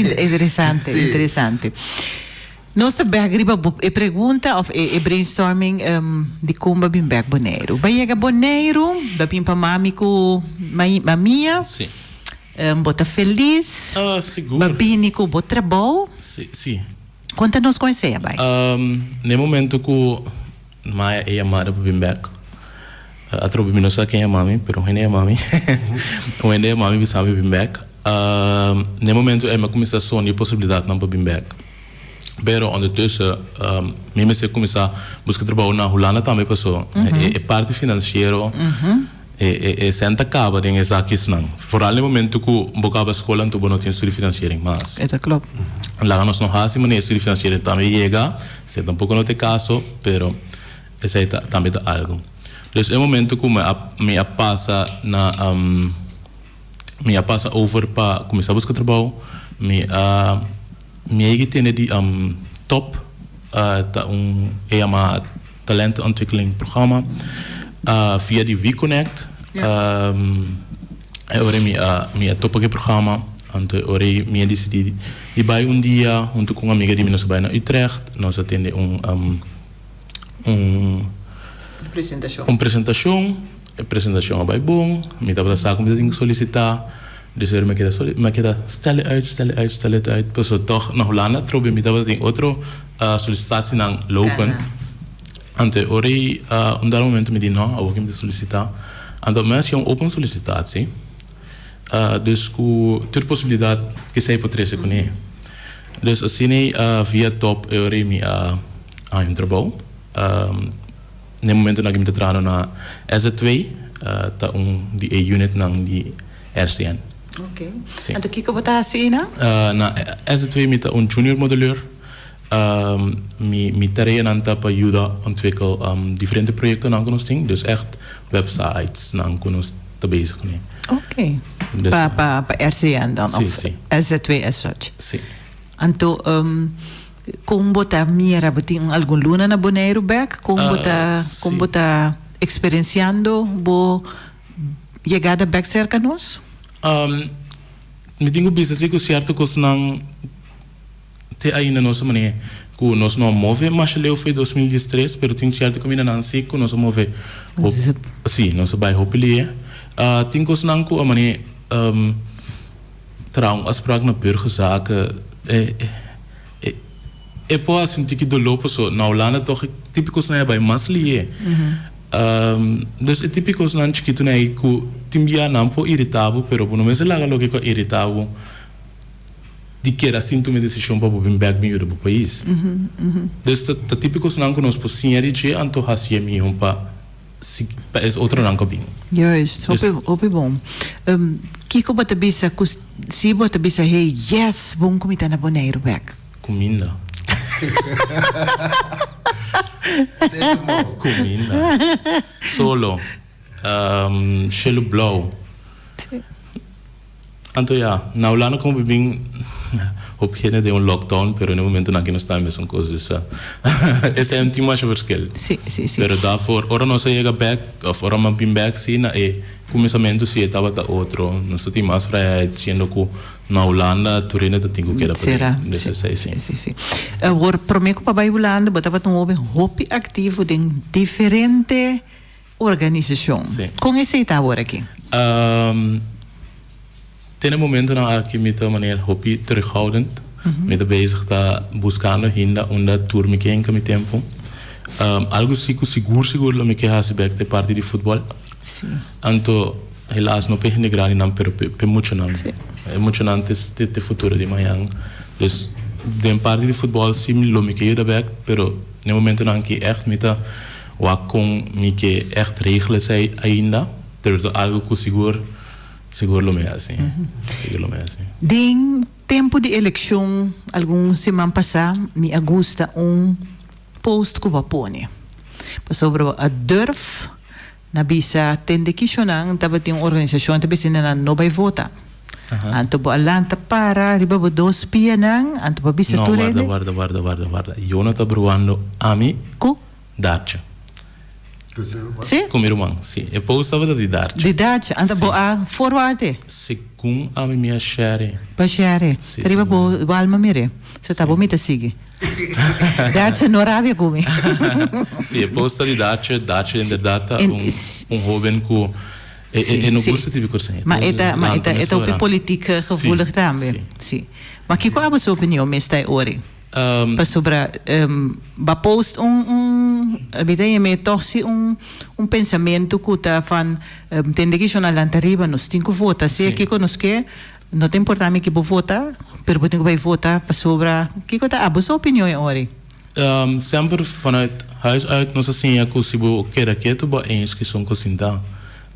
Interessante. Nossa bergriba é pergunta of é brainstorming de como bem bem Bonaire. Vai chegar Bonaire, bem para mami com mamia. Sim. Bota feliz. Seguro. Bem com bota trabalho. Sim. Conta-nos conhecer, vai. No momento que Maia é amada para bem back. A tropa não sabe quem é mami, pero quem é mami. Quem é mami sabe bem back. No momento é uma começação de possibilidade não para bem back. Pero ondertussen, mesmo se começar a buscar trabalho na Holanda também passou. É parte financeira, é senta acaba de essa questão. Vooral no momento que eu acaba a escola, então não tem estudo financeiro, mas é claro. Lá nós não fazemos nem estudo financeiro também chega, se tampouco não tem caso, pero esse aí também é algo. Dus no momento que me passa na me passa over para começar a buscar trabalho, Mij tiene die top é uma talentontwikkelingsprogramma via die WeConnect. Ora minha topa programma, então ora minha decidi e vai dia junto com uma amiga de nós vai na Utrecht, nós atende apresentação vai bom, me dá para saber como tem que solicitar. Dus me queda stellen uit. Dus toch naar Holanda probeer me dat in outra sollicitatie naar lopen. En te ori dat moment me die nou, ook hem te solliciteren. En dat mensen open sollicitatie. Dus ku ter possibilidade que zij potrese con ele. Dus assim via top ori me een trabalho. No momento na que me trabalho na SZ2, tá die unit nang die RCN. Ok. En toen kijken we daar zien, na SZ2 met een junior modelleur. Mi terrein anta pa ajuda ontwikkel differente projecten aan kunnen zien. Dus echt websites aan kunnen te bezig mee. Oké. Dus, Pa RCN dan, sim, of sim. SZ2 as such. Sim. Anto, kung bota mira buting algun luna na Bonaire back, kung sim. bota experienciando bo llegada back cerca nos? Me tenho business que certo que não te aí na nossa maneira que nós não move, mas leu foi 2013, pero tem certo que ainda não sei que nós move. Sim, nós vai hopelie. Tem coisas não que a maneira terá afspraak na burgerzaken. Pode sentir que do lopo so na Holanda toch típicos na bij maslie. Dus é típicos na chiquito na que timbia não po irritável, pero por não me se laga lo que irritável. De que era sintoma de decisão para o back me do país. Dus tá típicos não que nós possinha de anto hasia mi para é outro não cabin. Juist, hoop bom. Kiko bota bisa si bota bisa hey yes, bom comida na Bonaire back. Comida. Comida. Solo. Chelo blau. Anto ja, na Holanda como bem op geen de lockdown, pero no momento na que nós estamos com coisas. Esse é um tema mais verschil. Sim. Pero daarvoor, ora nós chega back, of ora man bem back sim, na começamento se estava da outro, nós temos mais vrijheid, sendo que na Holanda turine dat tingo kera Será? Sim. Agora, prometo para a Holanda, botava um hobby ativo de diferente organização. Com esse está agora aqui. Ten momento na que me de maneira hobby terughoudend, met bezig te buscando ainda onde tour me quem que me tempo. Algo seguro lo me que hace back de parte de futebol. Sim. Anto helaas não perde grande não, pero emocionante. Emocionante este futuro de amanhã. Dus de parte de futebol sim lo me que back, pero no momento na que echt me ta com me que echt regelen zij ainda, terwijl algo que seguro lo me assim. Seguro lo me assim. Ding tempo de eleição, algum semana passada, me agusta post que vapone. Sobre a durf na bisa tende questionar, tava tem uma organização, tava sendo na não vai votar. Anto bo alanta para riba bo dos pia nang, anto bo bisa tu rede. Guarda. Jonathan Bruando ami ku Dacia. Sim? Com meu irmão, sim. Eu postava de Dacia. De Dacia, anda bo a forward. Segundo a minha share. Pa share. Riba bo alma mire. Se tá bo mita sigue. Dacia não rabia come. Sim, eu posto de Dacia inderdaad jovem que e não gosta de coisa. Maar het ook politiek gevoelig também. Sim. Maar que qual é a sua opinião mestre ori? Para sobre post ideia me torce pensamento que tá van tende que já na lantariba nos cinco votos se que conosque não tem importância que vou votar pero tem que vai votar para sobre que tá a sua opinião ori? Sempre vanuit huis uit nós assim que se vou querer que tu ba eens que são cozinha.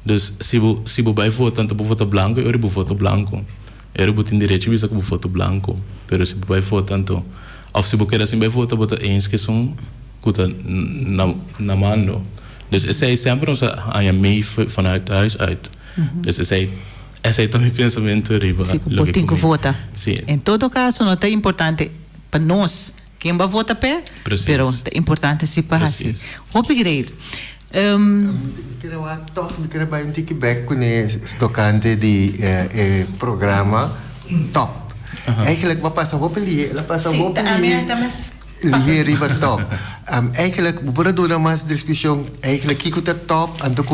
Dus se vou vai votar tanto vou votar branco eu vou votar branco. Eu vou ter direito de vou votar branco, pero se vou vai votar tanto of se quer assim vai votar eens que são kuta na mano. Dus esse é sempre ons aan je mee vanuit huis uit. Dus esse é também pensamento riba. Sim, tem que votar. Em todo caso não é importante para nós quem vai votar pé, pero é importante se para assim. Obrigado. Me quero vai um back com esse tocante de programa top. Eigenlijk, wat passa hopelijk, ela passa hopelijk. Lier riba top. Eigenlijk, we doen mas discussie. Eigenlijk, kiko dat top, en dan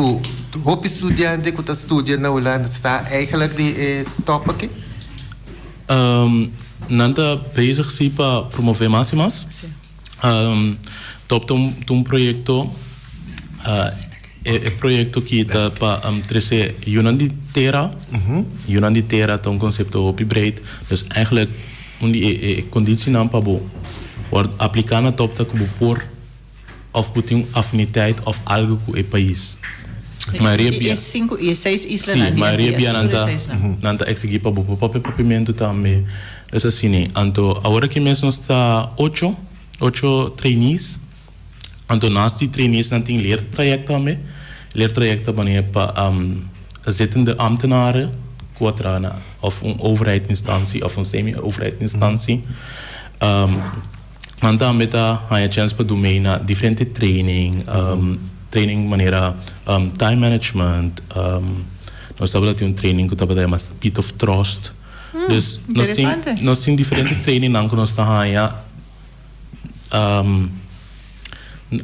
hoop estudiante que studia na Holanda sta eigenlijk die top aqui. Nanta bezig si para promover máximas. Top um projeto. Projeto que está para trazer Unandi Terra. Unandi Terra é conceito op breed. Dus eigenlijk die conditie aan pabo wordt applicar na top dat por of puting affiniteit of algo com o país. E 5 e 6 islas na dia. Maria Bia nanta exigir para o papimento também. É assim, então agora que mesmo está 8 trainees. Então nós de trainees não tem leertraject também. Leertraject também para zittende ambtenaren, quadrana, of een overheidsinstantie of een semi-overheidsinstantie. Want dan met dat heb je chance te doen na differente training, training manera time management, nós estamos een training que estamos mas bit of trust. Dus nós tem differente training dan que nós tá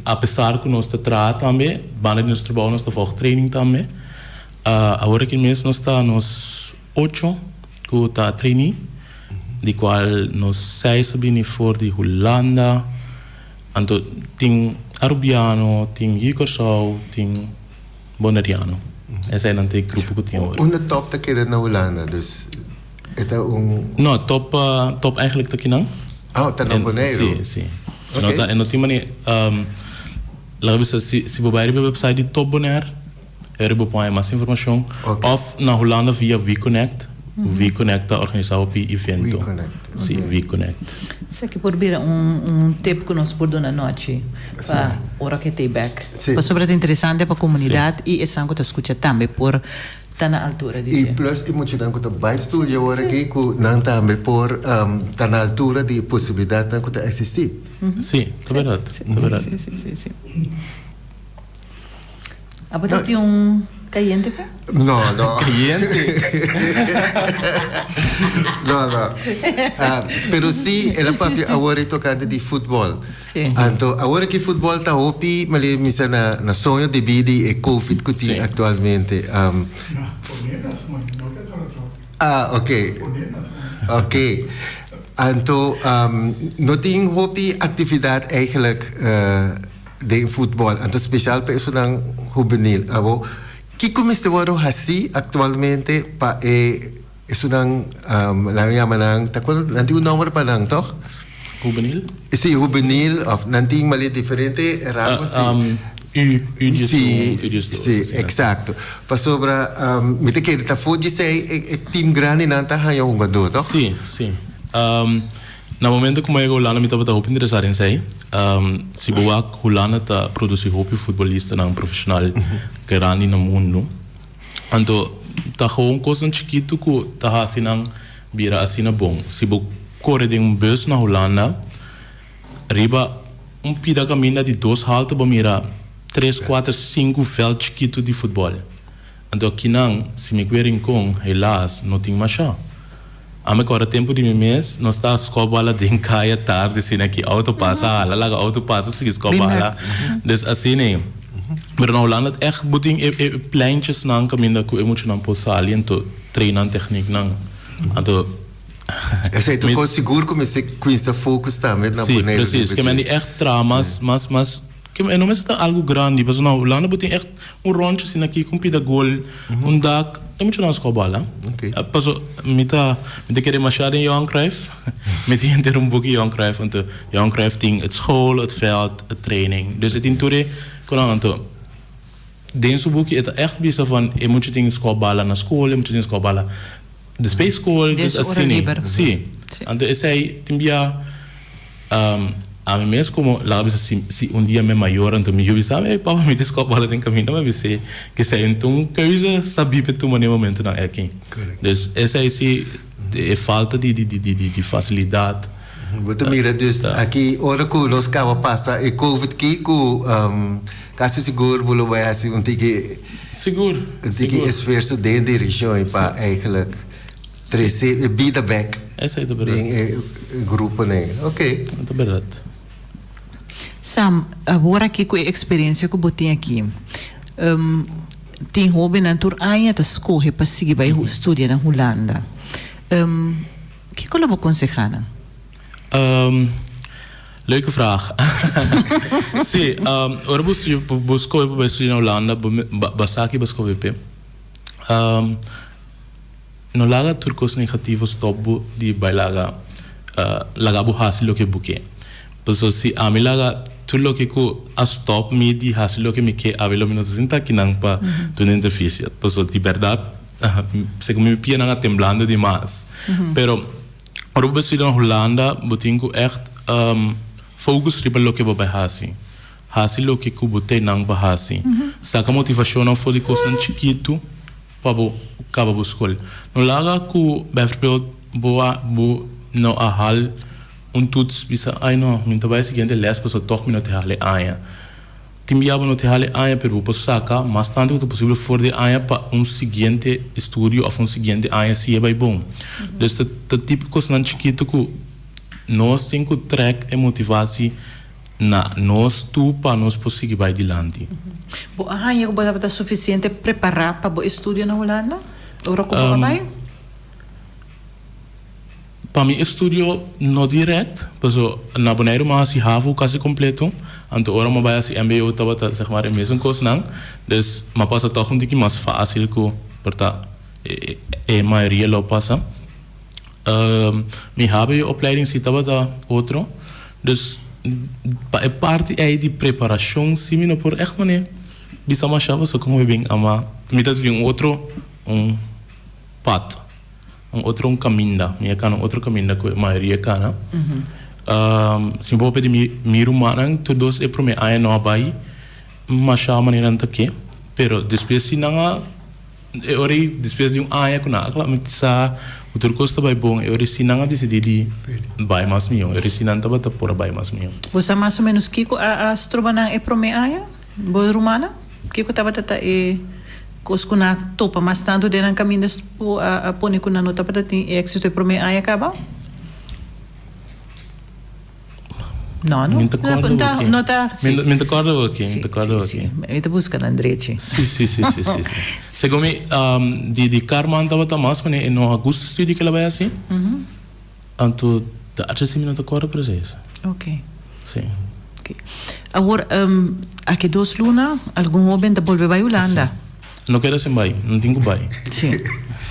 apesar que nós trata também, banda de nosso trabalho nós tá training também. Agora que mês nós tá nos 8 que tá training, de qual nós 6 bem for de Holanda, então tem Arubiano, tem Jikorsau, tem Bonaireano. Esse é o grupo que tem agora. Onder top te keren na Holanda, dus het is No, top eigenlijk te kinang. Oh, tá na Bonaire. Sim. Okay. En tem manier, laat we zeggen, se você ir website de Top Bonaire, você põe mais informação. Okay. Of na Holanda via WeConnect. WeConnect a organizar o evento. WeConnect. Sim, WeConnect. Sei que por vir tempo que nós por na noite para hora que tem back. Para sobre interessante para a comunidade e é sangue que escuta também por tá na altura de. E plus emocional que tá bem estúdio agora aqui que não também por tá na altura de possibilidade não que tá assistir. Sim, é verdade. Sim. Ah, você tem caliente? No. Cliente. No. Pero sí, ela papi agora tocante de futebol. Sim. Então, agora que futebol tá hopi, mas misa na sonho de vida e COVID que tem atualmente. Ok. Então, não tem hopi atividade eigenlijk de voetbal. Então, speciaal para isso não juvenil. Abo, que começa a assim atualmente para isso não lá chama não, tá quando não tem número para não, toch? Juvenil? Sim, juvenil of não tem mal diferente rango sim. Sim, exacto. Para sobre me te quer tá fodi sei team grande não tá aí um jogador, toch? Sim. No momento como eu Holanda me estava muito interessado em sei, se boa Holanda tá produzir hopi futebolista não profissional grande no mundo, então tá com coisa chiquito que tá assim não vira assim na bom. Se boa corre de bus na Holanda, riba pida caminho de 2 halte para mira 3, 4, 5 veld chiquito de futebol. Então aqui não, se me querem com, helaas, não tem mais chá. A me agora tempo de mês, nós está a escola de caia tarde, assim, aqui auto passa, lá auto passa, se escola, dus assim nem. Mas na Holanda echt boeting pleintjes na caminho que eu muito não posso ali, então treinar técnica não. Então Esse tu com seguro comecei com esse foco também na Bonaire. Sim, precies. Que men die echt traumas, mas que não é algo grande, mas na Holanda boeting echt rondje assim aqui com pida gol, dag. Eu muito não escola. Okay. Passo, me querer machar em Johan Cruijff, me tinha ter boekje Johan Cruijff, want Johan Cruijff ting het school, het veld, het training. Dus het in toere, kon deze boekje het echt bezig van, je moet je dingen escola na school, je moet je dingen escola de space school, dus assim. Sim. Então esse aí tinha a mim mesmo como lá se dia me maior então me eu sabe papa me descobre tem caminho mas você que se então coisa sabia para tu no momento não é aqui. Dus esse aí se falta de facilidade. Você mira dus aqui hora que nós acaba passa e covid que caso seguro bolo vai assim tige seguro esforço dentro da região para eigenlijk trazer vida back. Essa é a verdade. Grupo né. Ok. É verdade. Sam, agora aqui com a experiência que eu botei aqui, tem hobby na tour aí até escolher para seguir vai estudar na Holanda. Que que eu vou aconselhar? Leuke vraag. Sim, ora busco para estudar na Holanda, basaki busco VP. No laga turcos negativos topo di bailaga laga bu hasil que buke. Então se a mi laga tu lo que ku a stop me di hasil que me que avelo minutos sinta que não pa tu não difícil. Então de verdade se como me pia nanga temblando demais. Pero ora besi na Holanda botingo echt focus riba lo que ba hasi. Hasil lo que ku bote nang ba hasi. Saca motivação não foi de coisa chiquito para acaba a escola. No laga que, bijvoorbeeld, boa no ahal toets bisa ai no minta vai seguinte les paso toch minuto hale aia. Timbiaba no te hale aia per posso saca, mas tanto quanto possível for de aia para seguinte estudio ou seguinte aia se é bem bom. Dus dat típico nan chiquito que nós tem que track e motivatie na nós tu para nós conseguir vai adiante. Bo aia ko ba suficiente preparar para o estudio na Holanda? Ora como vai? Para mim, estudio no direto, porque na Bonaire mas se havo quase completo, então ora me vai assim MBO tava zeg maar mesmo coisa não, dus mas passa toch um pouquinho mais fácil que porta a maioria lo passa. Me habe opleiding se tava da outro, dus a parte aí de preparação se me não por echt mané, bisa mais chava só como bem ama, me dá outro path. Outro caminho, minha cana outro caminho que a maioria cana. Se vou pedir miro manang todos é para mim aí não vai, mas já maneira não que, pero depois se não é hora depois de aí que não, claro, mas sa o turco está bem bom, é hora se não decidir vai mais mio, é hora se não tá bata por vai mais mio. Você mais ou menos kiko a strobana é para mim aí, boa romana, kiko tava tata é Koskuna topa mas tanto de caminho a pôr com a nota para ter êxito para mim aí acaba? Não. Nota. Me acordo aqui. Sim. Me te busca na Andretti. Sim. Segundo me, de Carmen estava mais quando é no agosto estudo que ela vai assim. Então, acho que me não acordo para isso. Ok. Sim. Agora, aqui 2 luna, algum homem da volve vai Holanda? Não quero ser bai, não tenho bai. Sim.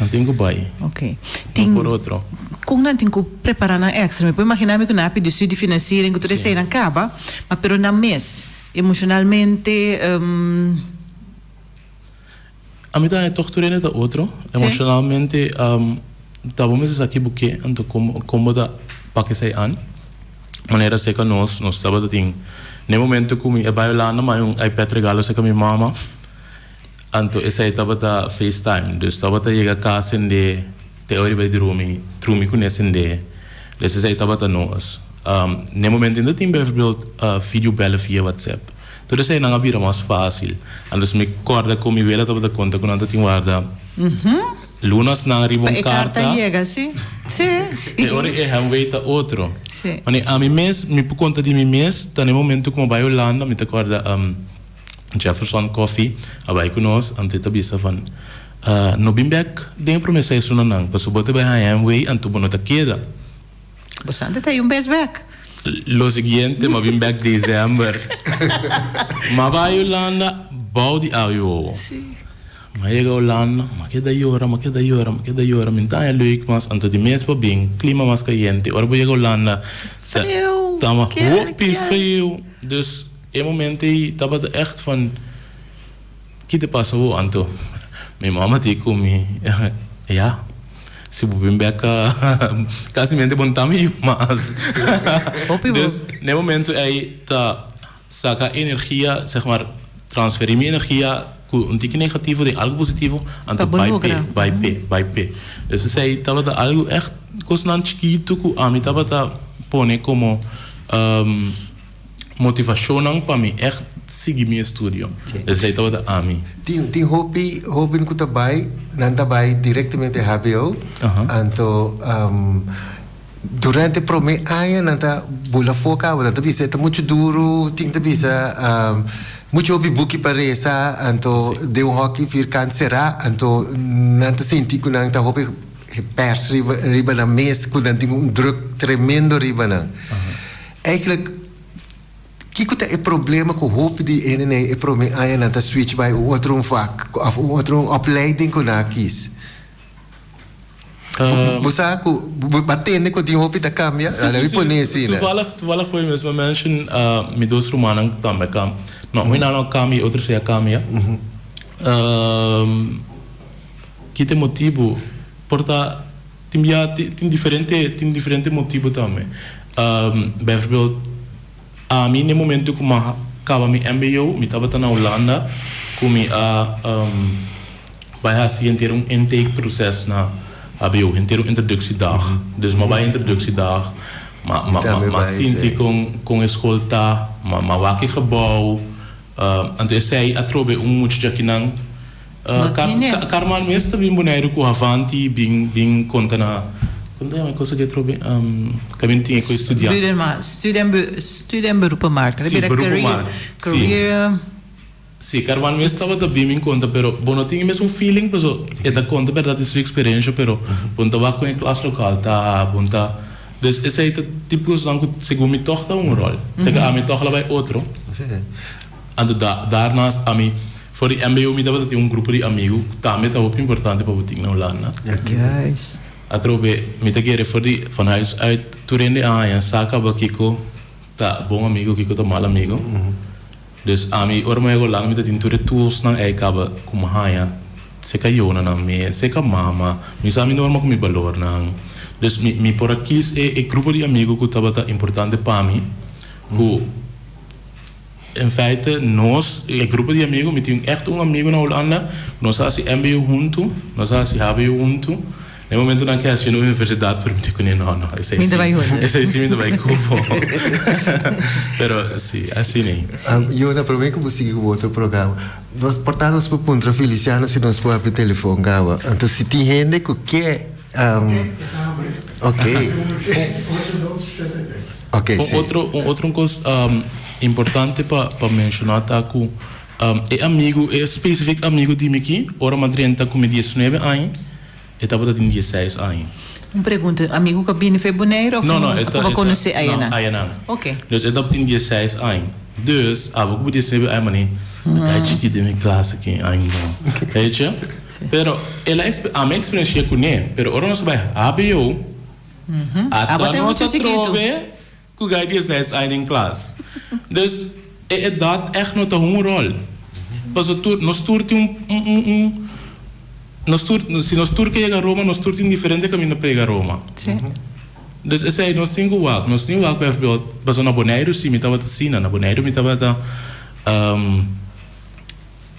Não tenho bai. Ok. Não por outro. Como não tenho que preparar na extra, me pode imaginar que na de estudo financeiro, que tudo isso não acaba, mas pero na mês, emocionalmente... A mim é torturando da outro, emocionalmente, tá bom mesmo aqui porque então como da para que sai an, maneira seca nós sábado tem, no momento que eu vai lá na mãe iPad regalo seca minha mama. Anto essa etapa da FaceTime, dus estava a chegar a casa de teoria vai dormir conhecem de, dus essa etapa da nós. No momento ainda tem bijvoorbeeld vídeo bellen via WhatsApp. Tudo isso aí não é mais fácil. Então me acorda como eu estava da conta quando eu tinha guarda. Lunas não arriba carta. Chega, sim. Teoria é hamweita outro. Sim. A mim mesmo, me por conta de mim mesmo, tá no momento como vai Holanda, me acorda Jefferson Coffee, abai com nós, ante tabisa van. No bimbek, den promessa isso não, passo bote vai a Amway, anto bonota queda. Você anda tem best back. Lo seguinte, ma bimbek dezembro. Ma vai Holanda, bau di ayo. Ma chega Holanda, ma que da hora, minta é leuk, mas anto de mês para bem, clima mais quente. Ora vai Holanda, tá uma roupa frio, dus em momento estava echt van que te passou Anto minha mama te comi ja se vou bem quase mente bom também mas dus no momento aí tá saca energia zeg maar transferir minha energia com tique negativo de algo positivo Anto vai p dus sei estava algo echt constante chiquito que a mim estava pone como motivação para mim é seguir meu estudo. Esse é todo a mim. Tem hobby que tá vai, não tá vai diretamente HBO. Então durante o meu ano não tá bola foca, não tá bisa tá muito duro, tem tá bisa muito hobby buki paresa, então de hockey vir cancerá, então não tá senti que não tá hobby pers riba na mês, quando tem druk tremendo riba na. Eigenlijk que é problema com o hoop de ene é problema aí na switch by outro vak of outro opleiding que na quis. Você batendo com o hoop da câmera, ela vai pôr nesse, né? Tu fala foi mesmo mention me dos romanos também cam. Não, me não câmera, outro se a câmera. Que tem motivo porta tem diferente motivo também. Bijvoorbeeld a mim no momento que acaba meu MBO, me estava na Holanda, com Wij gaan ter een intake proces na HBO, ter een introductiedag. Dus maar bij introductiedag, maar Sinti kon school ta, maar welke gebouw. En toen zei ik atrobe moet je kinang. Karman meeste bin bonaire ku havanti bin kontana. Quando é coisa que trobe caminho tinha que estudar. Student beroepenmarkt. Career. Sì, Carvan mi stava da bim in conta, però bono tinha mesmo feeling, però é da conta verdade sua experiência, però ponta va com a classe local, tá, ponta. Dus esse aí tipo coisa que segundo me toca rol. Chega a me toca lá vai outro. Ando daarnaast a mim voor die MBO me dava ter grupo de amigos, também tá muito importante para botar na Holanda. Juist. Atrobe me te querer voor die van huis uit Turende aan, saca ba Kiko, tá bom amigo Kiko tá mal amigo. Dus a mim ora mais lang met in ture tools na ei kaba como haia. Se caiu na me, se ca mama, me sabe normal com me valor na. Dus me por aqui é grupo de amigos que tava importante para mim. In feite, nós, o grupo de amigos, me tinha echt amigo na Holanda, nós assim MBO junto, nós assim HBO junto. No momento na que a universidade permite que não, esse sim me vai cubo. Pero sim, assim nem. Eu na prova que você o outro programa, nós portamos para Punta Feliciano se nós for abrir telefone gawa. Então se tem gente que quer ok. Ok. Outro coisa importante para mencionar tá que é específico amigo de Miki, ora madrinha tá com 19 anos. Eu estava em 16 anos. Uma pergunta, amigo que viene foi Bonaire ou eu conhecer Ayanan? Não, Ayanan. Ok. Dus eu estava em 16 anos. Dus, eu podia saber, mani, eu de minha classe aqui ainda. Entende? Pero, a minha experiência com ele, pero ora nós vai HBO, até nós trove, que o gai 16 anos em classe. Dus, dat echt nog een rol. Pas nós turti se nós turque chega a Roma, nós turti diferente caminho para chegar a Roma. Sim. Dus esse aí nós temos o nós temos o para passar na Bonaire, sim, me estava assim, na Bonaire me estava da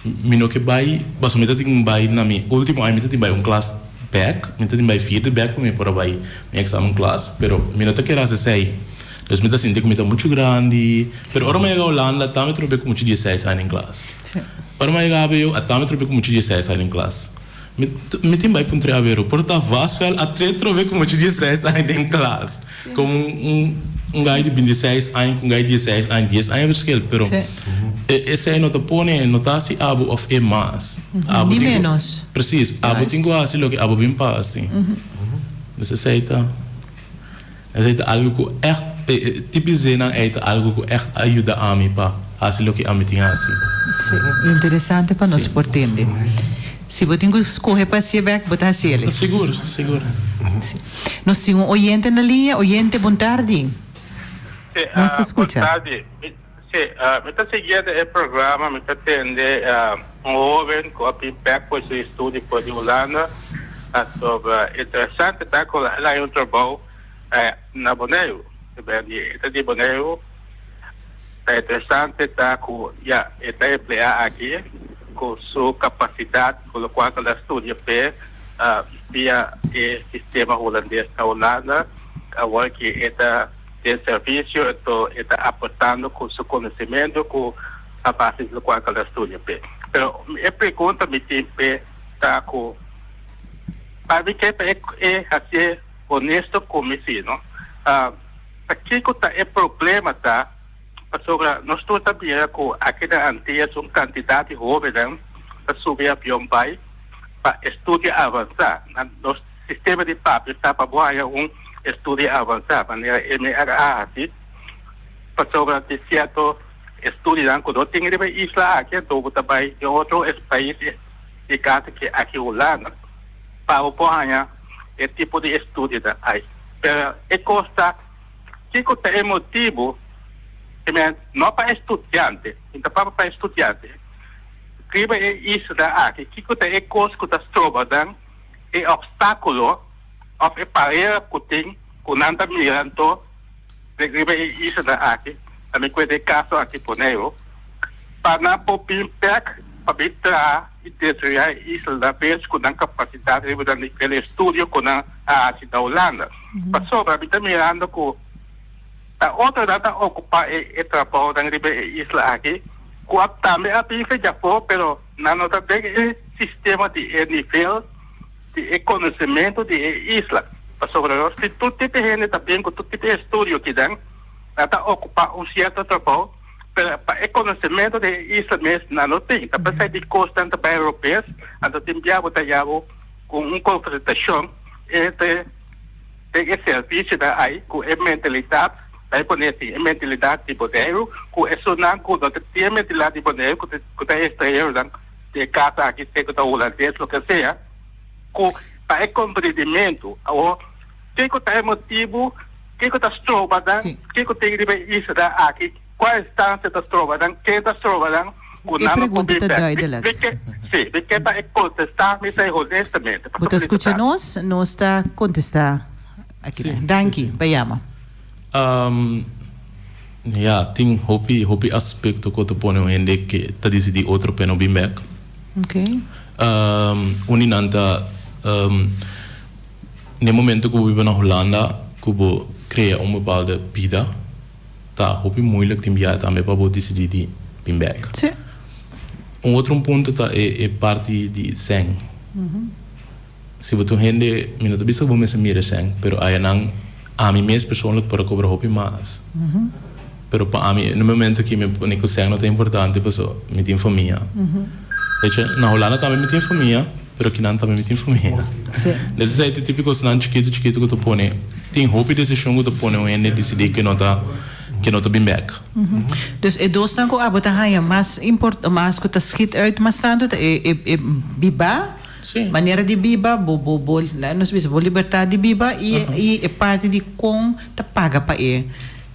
me não que vai, passou me tem vai na minha último ano me tem vai class back, me tem vai feed back me para vai me exame class, pero me não te quer esse aí. Dus me tá sentindo que me tá muito grande, pero ora me chega a Holanda, tá me trobe com muito 16 anos em classe. Ora me chega a eu, tá me trobe com muito 16 anos em classe. Me tem vai para um treavero, porta vasco a trove como te 16 anos em classe, como guy de 26 anos, guy de 16 anos, 10 anos verschil, pero esse aí não te põe, não tá assim abo of e mais, nem menos. Precis, abo tenho assim lo que abo bem para assim. Esse aí tá algo que echt typisch zena é algo que echt ajuda a mim para assim lo que a mim tem assim. Interessante para nós por entender. Se você tem que escolher para ser back, botar ele. Seguro. Nós temos oyente na linha, oyente, boa tarde. Nós te escuta. Boa tarde. Me está seguindo o programa, me está atendendo jovem que back para o estudo por Holanda. Sobre interessante tá com lá em trabalho na Bonaire. Está de Bonaire. É interessante tá com está empregado aqui. Com sua capacidade, com a qual ela estuda via o sistema holandês da Holanda, agora que está tem serviço, está aportando com seu conhecimento, com a base do qual ela estuda. Mas a pergunta me tem está com para mim que é ser honesto comigo, não? Aqui que está o problema tá sobre nós estamos também com aquela antiga quantidade de jovens para subir a Piombai para estudar avançar. Nosso sistema de papel está para boar estudo avançado, maneira MRA assim, para sobre de certo estudo quando tem que ir lá aqui do também em outros países de casa que aqui Holanda para boar esse tipo de estudo aí. É costa que é motivo não para estudante, então para estudante. Criba é isso da aqui, que é coisa que está trobando, é obstáculo, é barreira que tem, que não está mirando, criba é isso da aqui, a mim que é caso aqui por neiro, para não popim back, para entrar desarrollar isla vez con la capacidad de el estudio con la da Holanda. Pasó, a mí también mirando con la otra data ocupa el trabajo de la isla aquí, que también a pife ya fue, pero no nota de el sistema de nivel de conocimiento de isla. Pasó, si tú te gente también con tu tipo de estudio que dan, nada ocupa un cierto trabajo, pero para el conocimiento de isla mesmo não tem. Está para de constante para europeus, então tem diabo com uma confrontação entre o serviço da aí com a mentalidade, aí conhece a mentalidade de Bonaire, com isso não com a mentalidade de Bonaire, com a estrangeiro de casa aqui tem que holandês, o que seja, com para o compreendimento, o que é motivo, que está estrovado, que tem que isso da aqui. Qual é a instância das trovas? Quem das trovas? E pergunta duidelijk. Sim, we kunnen contestar, mas é honestamente. Você escuta nós está contestar. Aqui, dank je, Bayama. Ja, tem hopi aspecto que eu ponho em que tá decidir outro peno bem back. Ok. Uninanta, no momento que eu vivo na Holanda, que eu cria uma bepaalde vida. Tá, hopi moeilijk te enviar também para poder decidir de bem back. Sim. Outro ponto tá é parte de sang. Se você rende, minha cabeça vou me mira sang, pero aí não a mim mesmo pessoalmente para cobrar hopi mais. Pero para mim no momento que me põe que o sang não é importante, pessoal, me tem família. Na Holanda também me tem família, pero que não também me tem família. Nesse é típico não chiquito que tu põe, tem hopi decisão que tu põe o ende decidir que não tá bem back. Dus e dos dan ko abot haya mas mas ko ta skit uit mas tanto e biba. Sim. Maneira de biba, bo lá nós vimos bo liberdade de biba e parte de com ta paga pa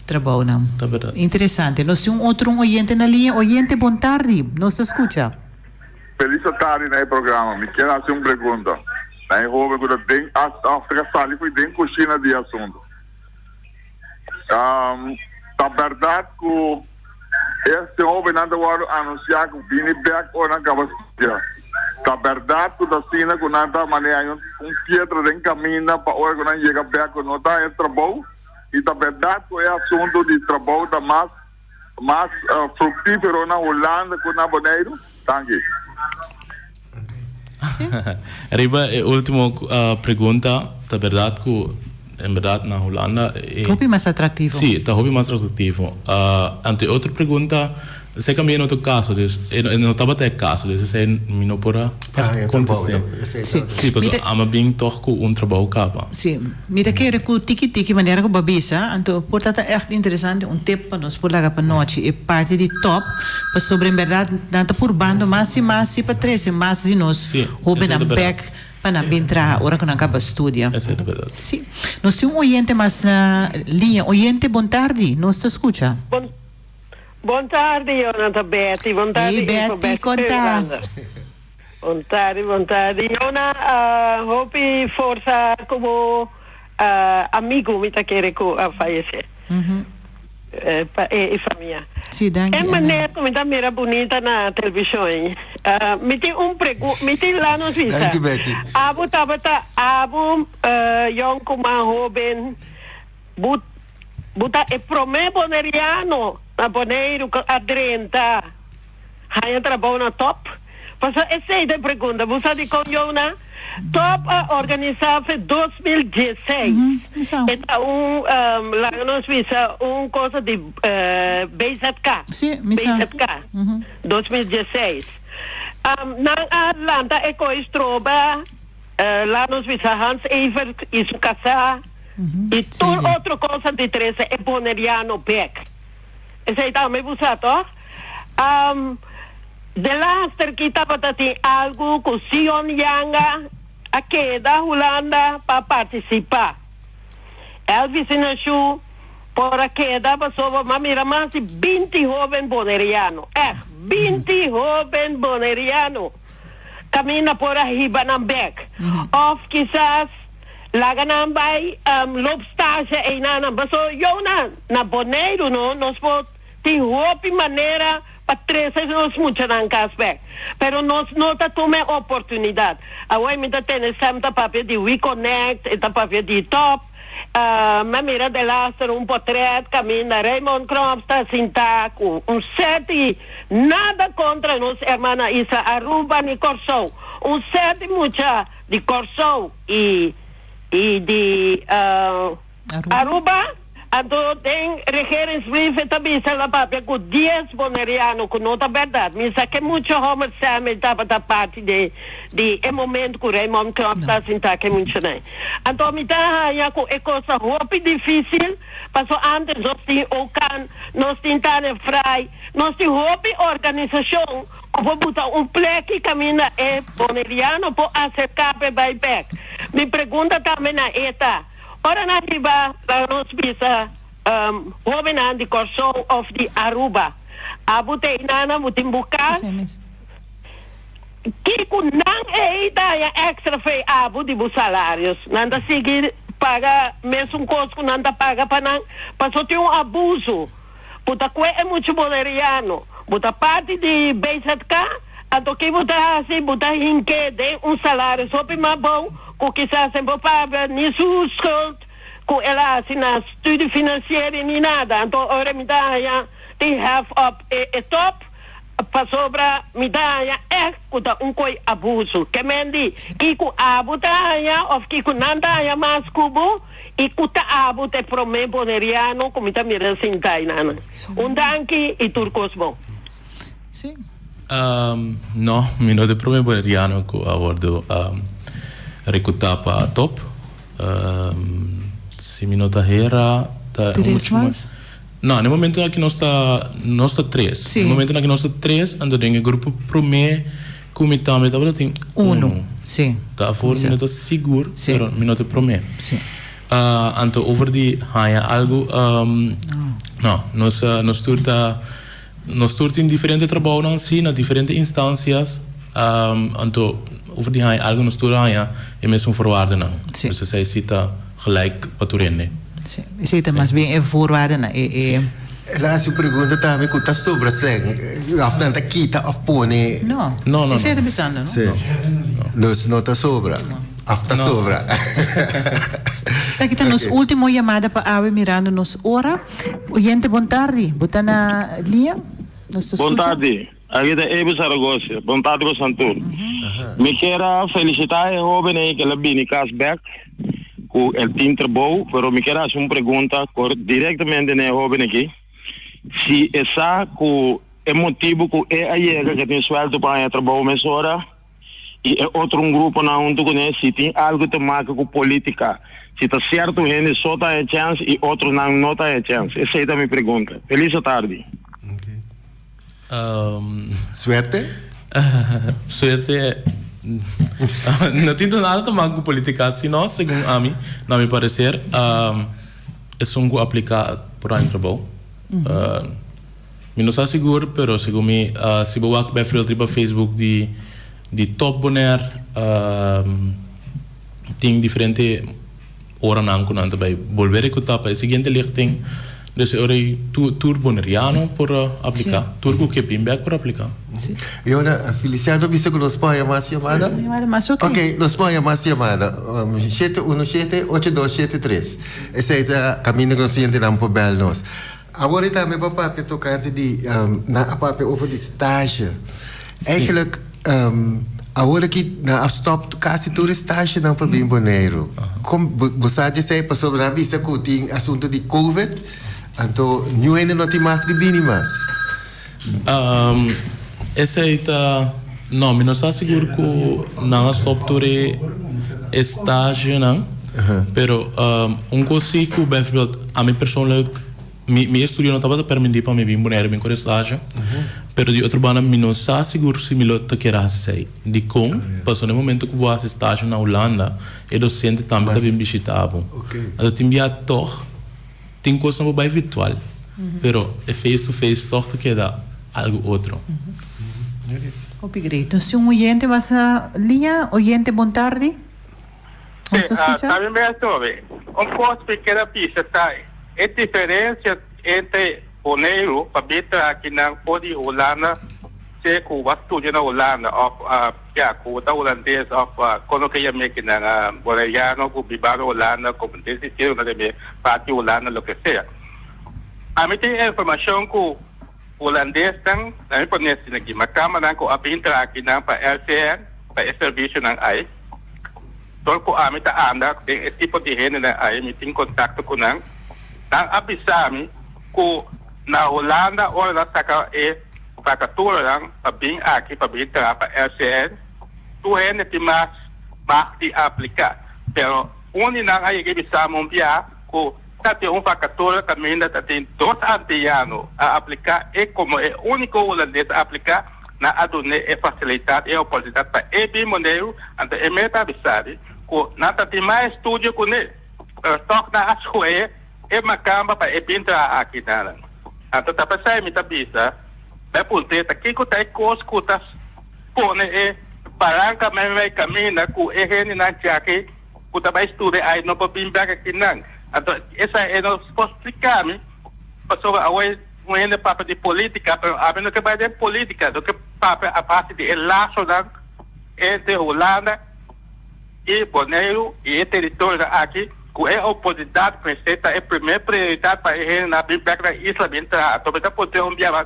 trabalho não. Tá verdade. Interessante. Nós temos outro oyente na linha. Oyente, bom tarde. Nos escuta. Feliz tarde no programa. Me quero fazer uma pergunta. Na Europa, quando tem África Sali, foi dentro da cozinha de assunto. A verdade que este homem não vai anunciar que vini back ou não acaba de a verdade que da cena que não está maneira pedra de caminho para hora que não chega back não está em trabalho e a verdade que é assunto de trabalho da mais frutífero na Holanda que na Bonaire. Thank you. Arriba a última pergunta, a verdade que em verdade na Holanda hobby mais atrativo. Sim, está hobby mais atrativo. Ante outra pergunta, se também no outro caso, não estava até caso, se não pode acontecer. Sim, porque ama bem toco trabalho capa. Sim, me da querer que tiki maneira que babisa, então portanto é echt interessante tip para nós por lá para noite é parte de top, para sobre em verdade nada por bando mais para 13 mais de nós hobby na back para entrar hora que não acaba estudia. Essa é a verdade. Sim. Nós temos oyente mais na linha. Oyente, bom tarde. Nos te escuta. Bom tarde, Jonathan Betty. Bom tarde, hey, Betty, conta. Bom tarde. Jona, hope força como amigo me tá querendo falecer. E família. Sim, danke. É maneira como tá mira bonita na televisão. Me tem me tem lá nos visa. Danke, Betty. Abu young como jovem, buta e prome boneriano na Bonaire a 30. Há trabalho na top. Passa essa é a pergunta. Você de com Jona? Top organizado em 2016. Então, lá nos visa coisa de BZK. Sim, BZK. 2016. Na Atlanta, é coisa troba. Lá nos visa Hans Ever e sua casa. E tudo outra coisa de 13 é boneriano Beck. Essa é também você, tá? De laatste kita patati algo com Sion Yanga a queda Holanda para participar. Elvis Inachu por a queda passou uma mira mais de 20 jovens boneriano. 20 jovens boneriano. Camina por a Hibanambek. Of quizás laganam by lobstage e nana. Passou eu na Bonaire no nos pode ter hopi maneira para 13 nos mucho dan cashback. Pero nos nota tome oportunidad. Ahora me tiene sempre papel de WeConnect, eta papel de Top. Me mira de laster un portret, camina Raymond Kropsta, Sintaco, sete, nada contra nos hermana Isa Aruba ni Corso. Sete mucha de Corso e de Aruba. Então, tem regeringsbrief também, se lá papel com 10 bonerianos, com nota verdade. Mas é que muito homem sabe estava da parte de momento que o Raymond Knopf está assim, que é muito bem. Então, me dá aí com coisa roupa difícil, passou antes nós tentamos frei, nós temos roupa organização, vou botar pleque que caminha boneriano para acercar para buyback. Me pergunta também na ETA. Ora na riba, nós bisa jovem de Corso of de Aruba. Abute inana mutim bukas. Kiko nang daia extra fei abu de bus salários. Nanda seguir paga mesmo costo nanda paga para nang. Passou ter abuso. Puta que é muito boleriano. Puta parte de beisatka. Então que buta assim, buta hinque de salário só para bom. O que está sempre paga, nem sua skuld, com ela assim na studie financeira nem nada. Então, ora me dá de half up e top, para sobra me dá kuta coi abuso. Que mendi, que com abu dá of que com nada mais cubo, e kuta abu te prome boneriano, como está mirando assim nana. Danke e turcos bom. Sim. No, mi no te prome boneriano com a bordo. Recrutar para top. Se me nota era três mais? Não, no momento que nós está três. Sim. No momento que nós está três, ando tem o grupo primeiro, como também tá tem Sim. Tá fora me nota seguro, pero me nota primeiro. Sim. Anto over die algo não, nós turta em diferentes trabalhos assim, na diferentes instâncias. Anto over die algo nos toer e mesmo voorwaarden não. Dus zij ziet gelijk wat erin. Sim. Ziet mas bem é voorwaarden Ela se pergunta também que está sobre a senha. Aftan tá quita of pone. Não. Isso é de pensando, não? Sim. Não está sobra. Afta sobra. Essa aqui está nos último chamada para Ave mirando nos hora. Oyente, bom tarde. Bota na linha. Bom tarde. Aqui é Evo Saragossa. Bom tarde, Santur. Me quero felicitar a jovem que ela vem cashback com o team trabalho, pero me quero fazer uma pergunta diretamente na jovem aqui. Se essa é motivo que é a chega que tem sueldo para trabalhar mais hora e é outro grupo na onde conhece, se tem algo a ver com política. Se está certo, gente só está a chance e outro não está a chance. Essa é a minha pergunta. Feliz tarde. Suerte? Suerte. Não tem nada a ver com política, senão, segundo a mim, na meu parecer, é um aplicado para o trabalho. Eu não estou seguro, mas segundo mim, se eu vou ver para Facebook de top boner, tem diferente horas não com nada vai volver a escutar para o seguinte lichting. Dus ora tour boneriano por aplicar, tour com que pimback por aplicar. E ora Feliciano visto que nos põe mais chamada. Ok, nos põe mais chamada. 717-8273. Essa é a caminho que nós temos de por bel nós. Agora também para que tocante de na papo over de estágio. Eigenlijk agora que na stop quase todo estágio não para bem boneiro. Como você já sei passou na vista que tem assunto de COVID. Então, não ainda não tem mais de minimas. Essa aí tá. Não, mas não está seguro que não stop todo estágio não. Pero coisa que a mim pessoalmente meu estudo não estava permitindo para mim vir boneiro bem com estágio. Pero de outro banda me não está seguro se me lo te querer fazer. De como passou no momento que vou fazer estágio na Holanda e docente também está bem visitado. Então tem enviado toch. Tem coisa no bairro virtual, pero é face to face torto que dá algo outro. Obrigado. Então, se oyente vas a linha, oyente, bom tarde. Também me estou bem. Coisa pequena pista, tá? É diferença entre Bonaire para beter aqui na pode Holanda se ku estudie na Holanda of ku ta holandês of quando que ia meio que na boliviano ku bibaro Holanda como decidir na de parte Holanda lo que sea. A mim tem informação que holandês tang na mim pode nesse aqui mas câmara ko apintra aqui na para LCN para serviço na ai. Então ko a mim tá anda tem esse tipo de gente na ai me tem contato com nang tang avisar-me que na Holanda ou na saca vacatura lang pabing aqui pabing para LCN tu hene ti mas de aplicar pero onde na aí que bisa monpia ko tati vacatura também ainda tem 2 anos a aplicar e como é único holandês a aplicar na adune é facilidade e oportunidade para e bem modelo ante é meta bisari ko na tati mais estúdio com ele toque na escola é macamba para e pintar aqui na então tá passando me tá bisa é por ter aqui que tá coisa que tá pone é paranca mais caminha com é rene na jaque que tá vai estudar aí não pode vir aqui não então essa é não posso explicar me passou a hoje não é papo de política pero a não que vai de política do que papo a parte de laço da entre Holanda e Bonaire e território aqui que é a oportunidade para é a primeira prioridade para ir na biblioteca da Isla Bintra talvez a poder enviar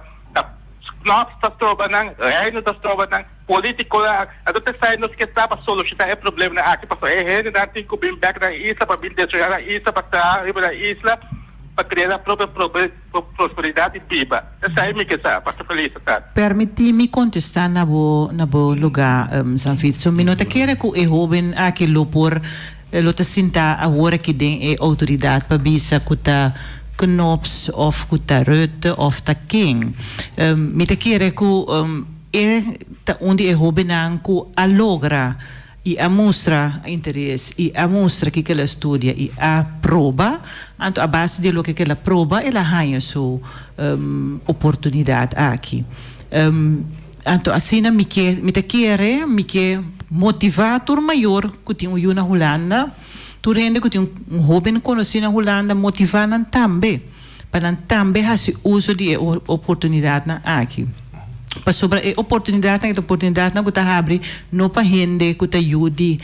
nós trabalhando reino das trabalhando político até sai nos que estava solucionar o problema aqui para é na tem que bem back da isla para bem destruir a isla para estar a isla para criar a própria prosperidade viva essa é me que está para felicidade permiti-me contestar na bo lugar Sanfit so minuta quer que o jovem aqui lo por lo te sinta agora que tem a autoridade para bisa kuta Knops of kuta Rutte of ta King me te quer que ta onde é jovem ku a logra e a mostra interesse e a mostra que ela estuda e a prova anto a base de lo que ela prova ela ganha sua oportunidade aqui anto assim me te quer motivator maior que tem o na Holanda tu rende que tem jovem conhecido na Holanda motivando também para também fazer uso de oportunidade na aqui para sobre a oportunidade na que tá abre não para rende que tá ajude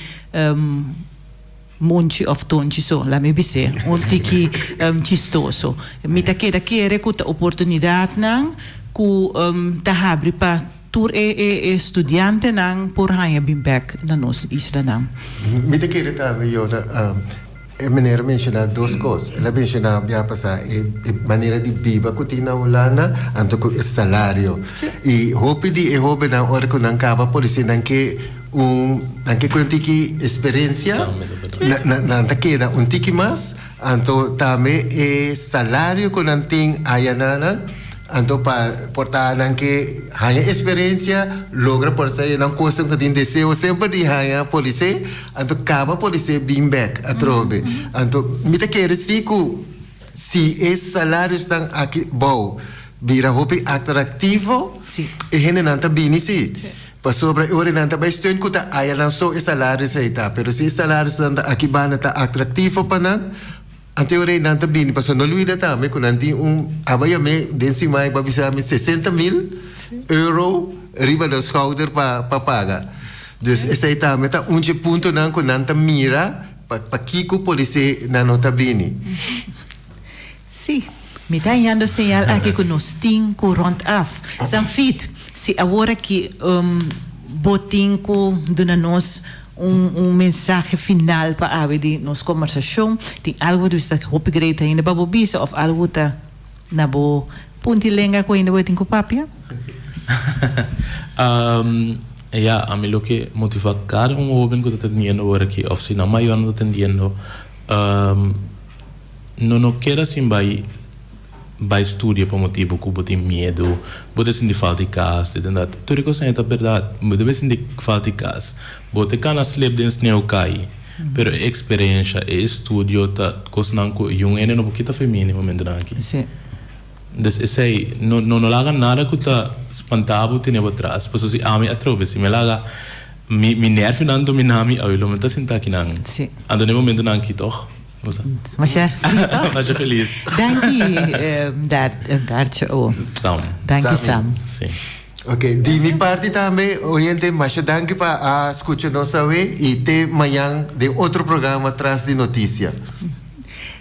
monte of tonchi so la me bise um tiki chistoso me tá quer que tá oportunidade na que tá abre para tur estudante nang por haya bimbek na nos isla nang. Mi te quiere también yo manera mencionar 2 coisas. Ela mencionava já passar maneira de viver que tem na Holanda, anto que o salário. E hope de hope na hora que não acaba por isso não que que experiência na queda tiki mais, anto também é salário que não tem aí na anto para portar que hanya experiência logra por sair não coisa que tem desejo sempre de hanya police anto acaba police being back a trobe anto me te quer se esse salário estão aqui bom vira hope atrativo e gente não tá bem sim para sobre ora não tá bem estão que tá aí não só esse salário sei tá pero se salário estão aqui bana tá atrativo para não ante ora não tá bem para não luida tá me quando tem avaya me densi mai para bisa me 60.000 euro riba do schouder para pagar dus essa aí tá me tá ponto não quando não tá mira para kiko police na nota bene sim me tá dando sinal aqui que nós tem com rond af Sanfit se agora que botinco do nós mensagem final para abrir nossa conversação tem algo que está opgrade ainda para bobisa ou algo tá na bo puntilenga com ainda botinco papia a mim lo que motiva cada jovem que está tendo agora aqui ou se não maior não está tendo não quer assim vai estudar por motivo que você tem medo, você sente falta de casa, tudo isso é verdade, você sente falta de casa, você can sleep dentro do cai, pero experiência e estudo tá coisa que um ene não porque tá feminino momento aqui. Sim. Então esse aí não laga nada que tá espantado tem por trás, por isso a mim atrobe se me laga me nerve não dominami a ele momento sentar aqui não. Sim. Ando no momento não aqui toch. mas siya frito. Mas siya feliz. Dankie, Dartje. Oh. Sam. Dankie, Sam. Sim. Ok, di mi parte também, oyente, mas danke para escuchar nos hoy y te mañana de otro programa atrás de noticia.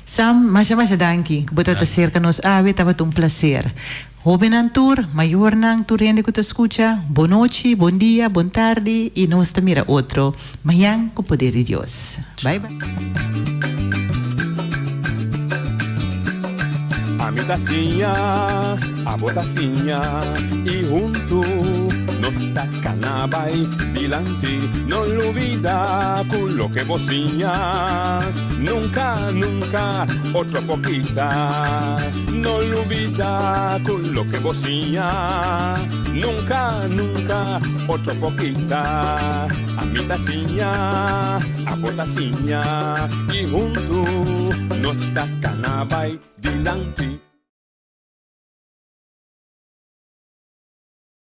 Sam, masya dankie. Kubuta ta cerca nos awe, tava un placer. Joven ang tour, mayor nang turende ko te escucha. Bon noche, bon dia, bon tarde, y nos te mira otro. Mayang ko poder de Dios. Bye bye. A mi tacinha, a botacinha e junto nos tacanabay dilante, no olvida con lo que bocinha, nunca, nunca otra poquita, no olvida con lo que bocinha, nunca, nunca otra poquita, a mi tacinha, a botacinha y junto nos tacanabay dilante.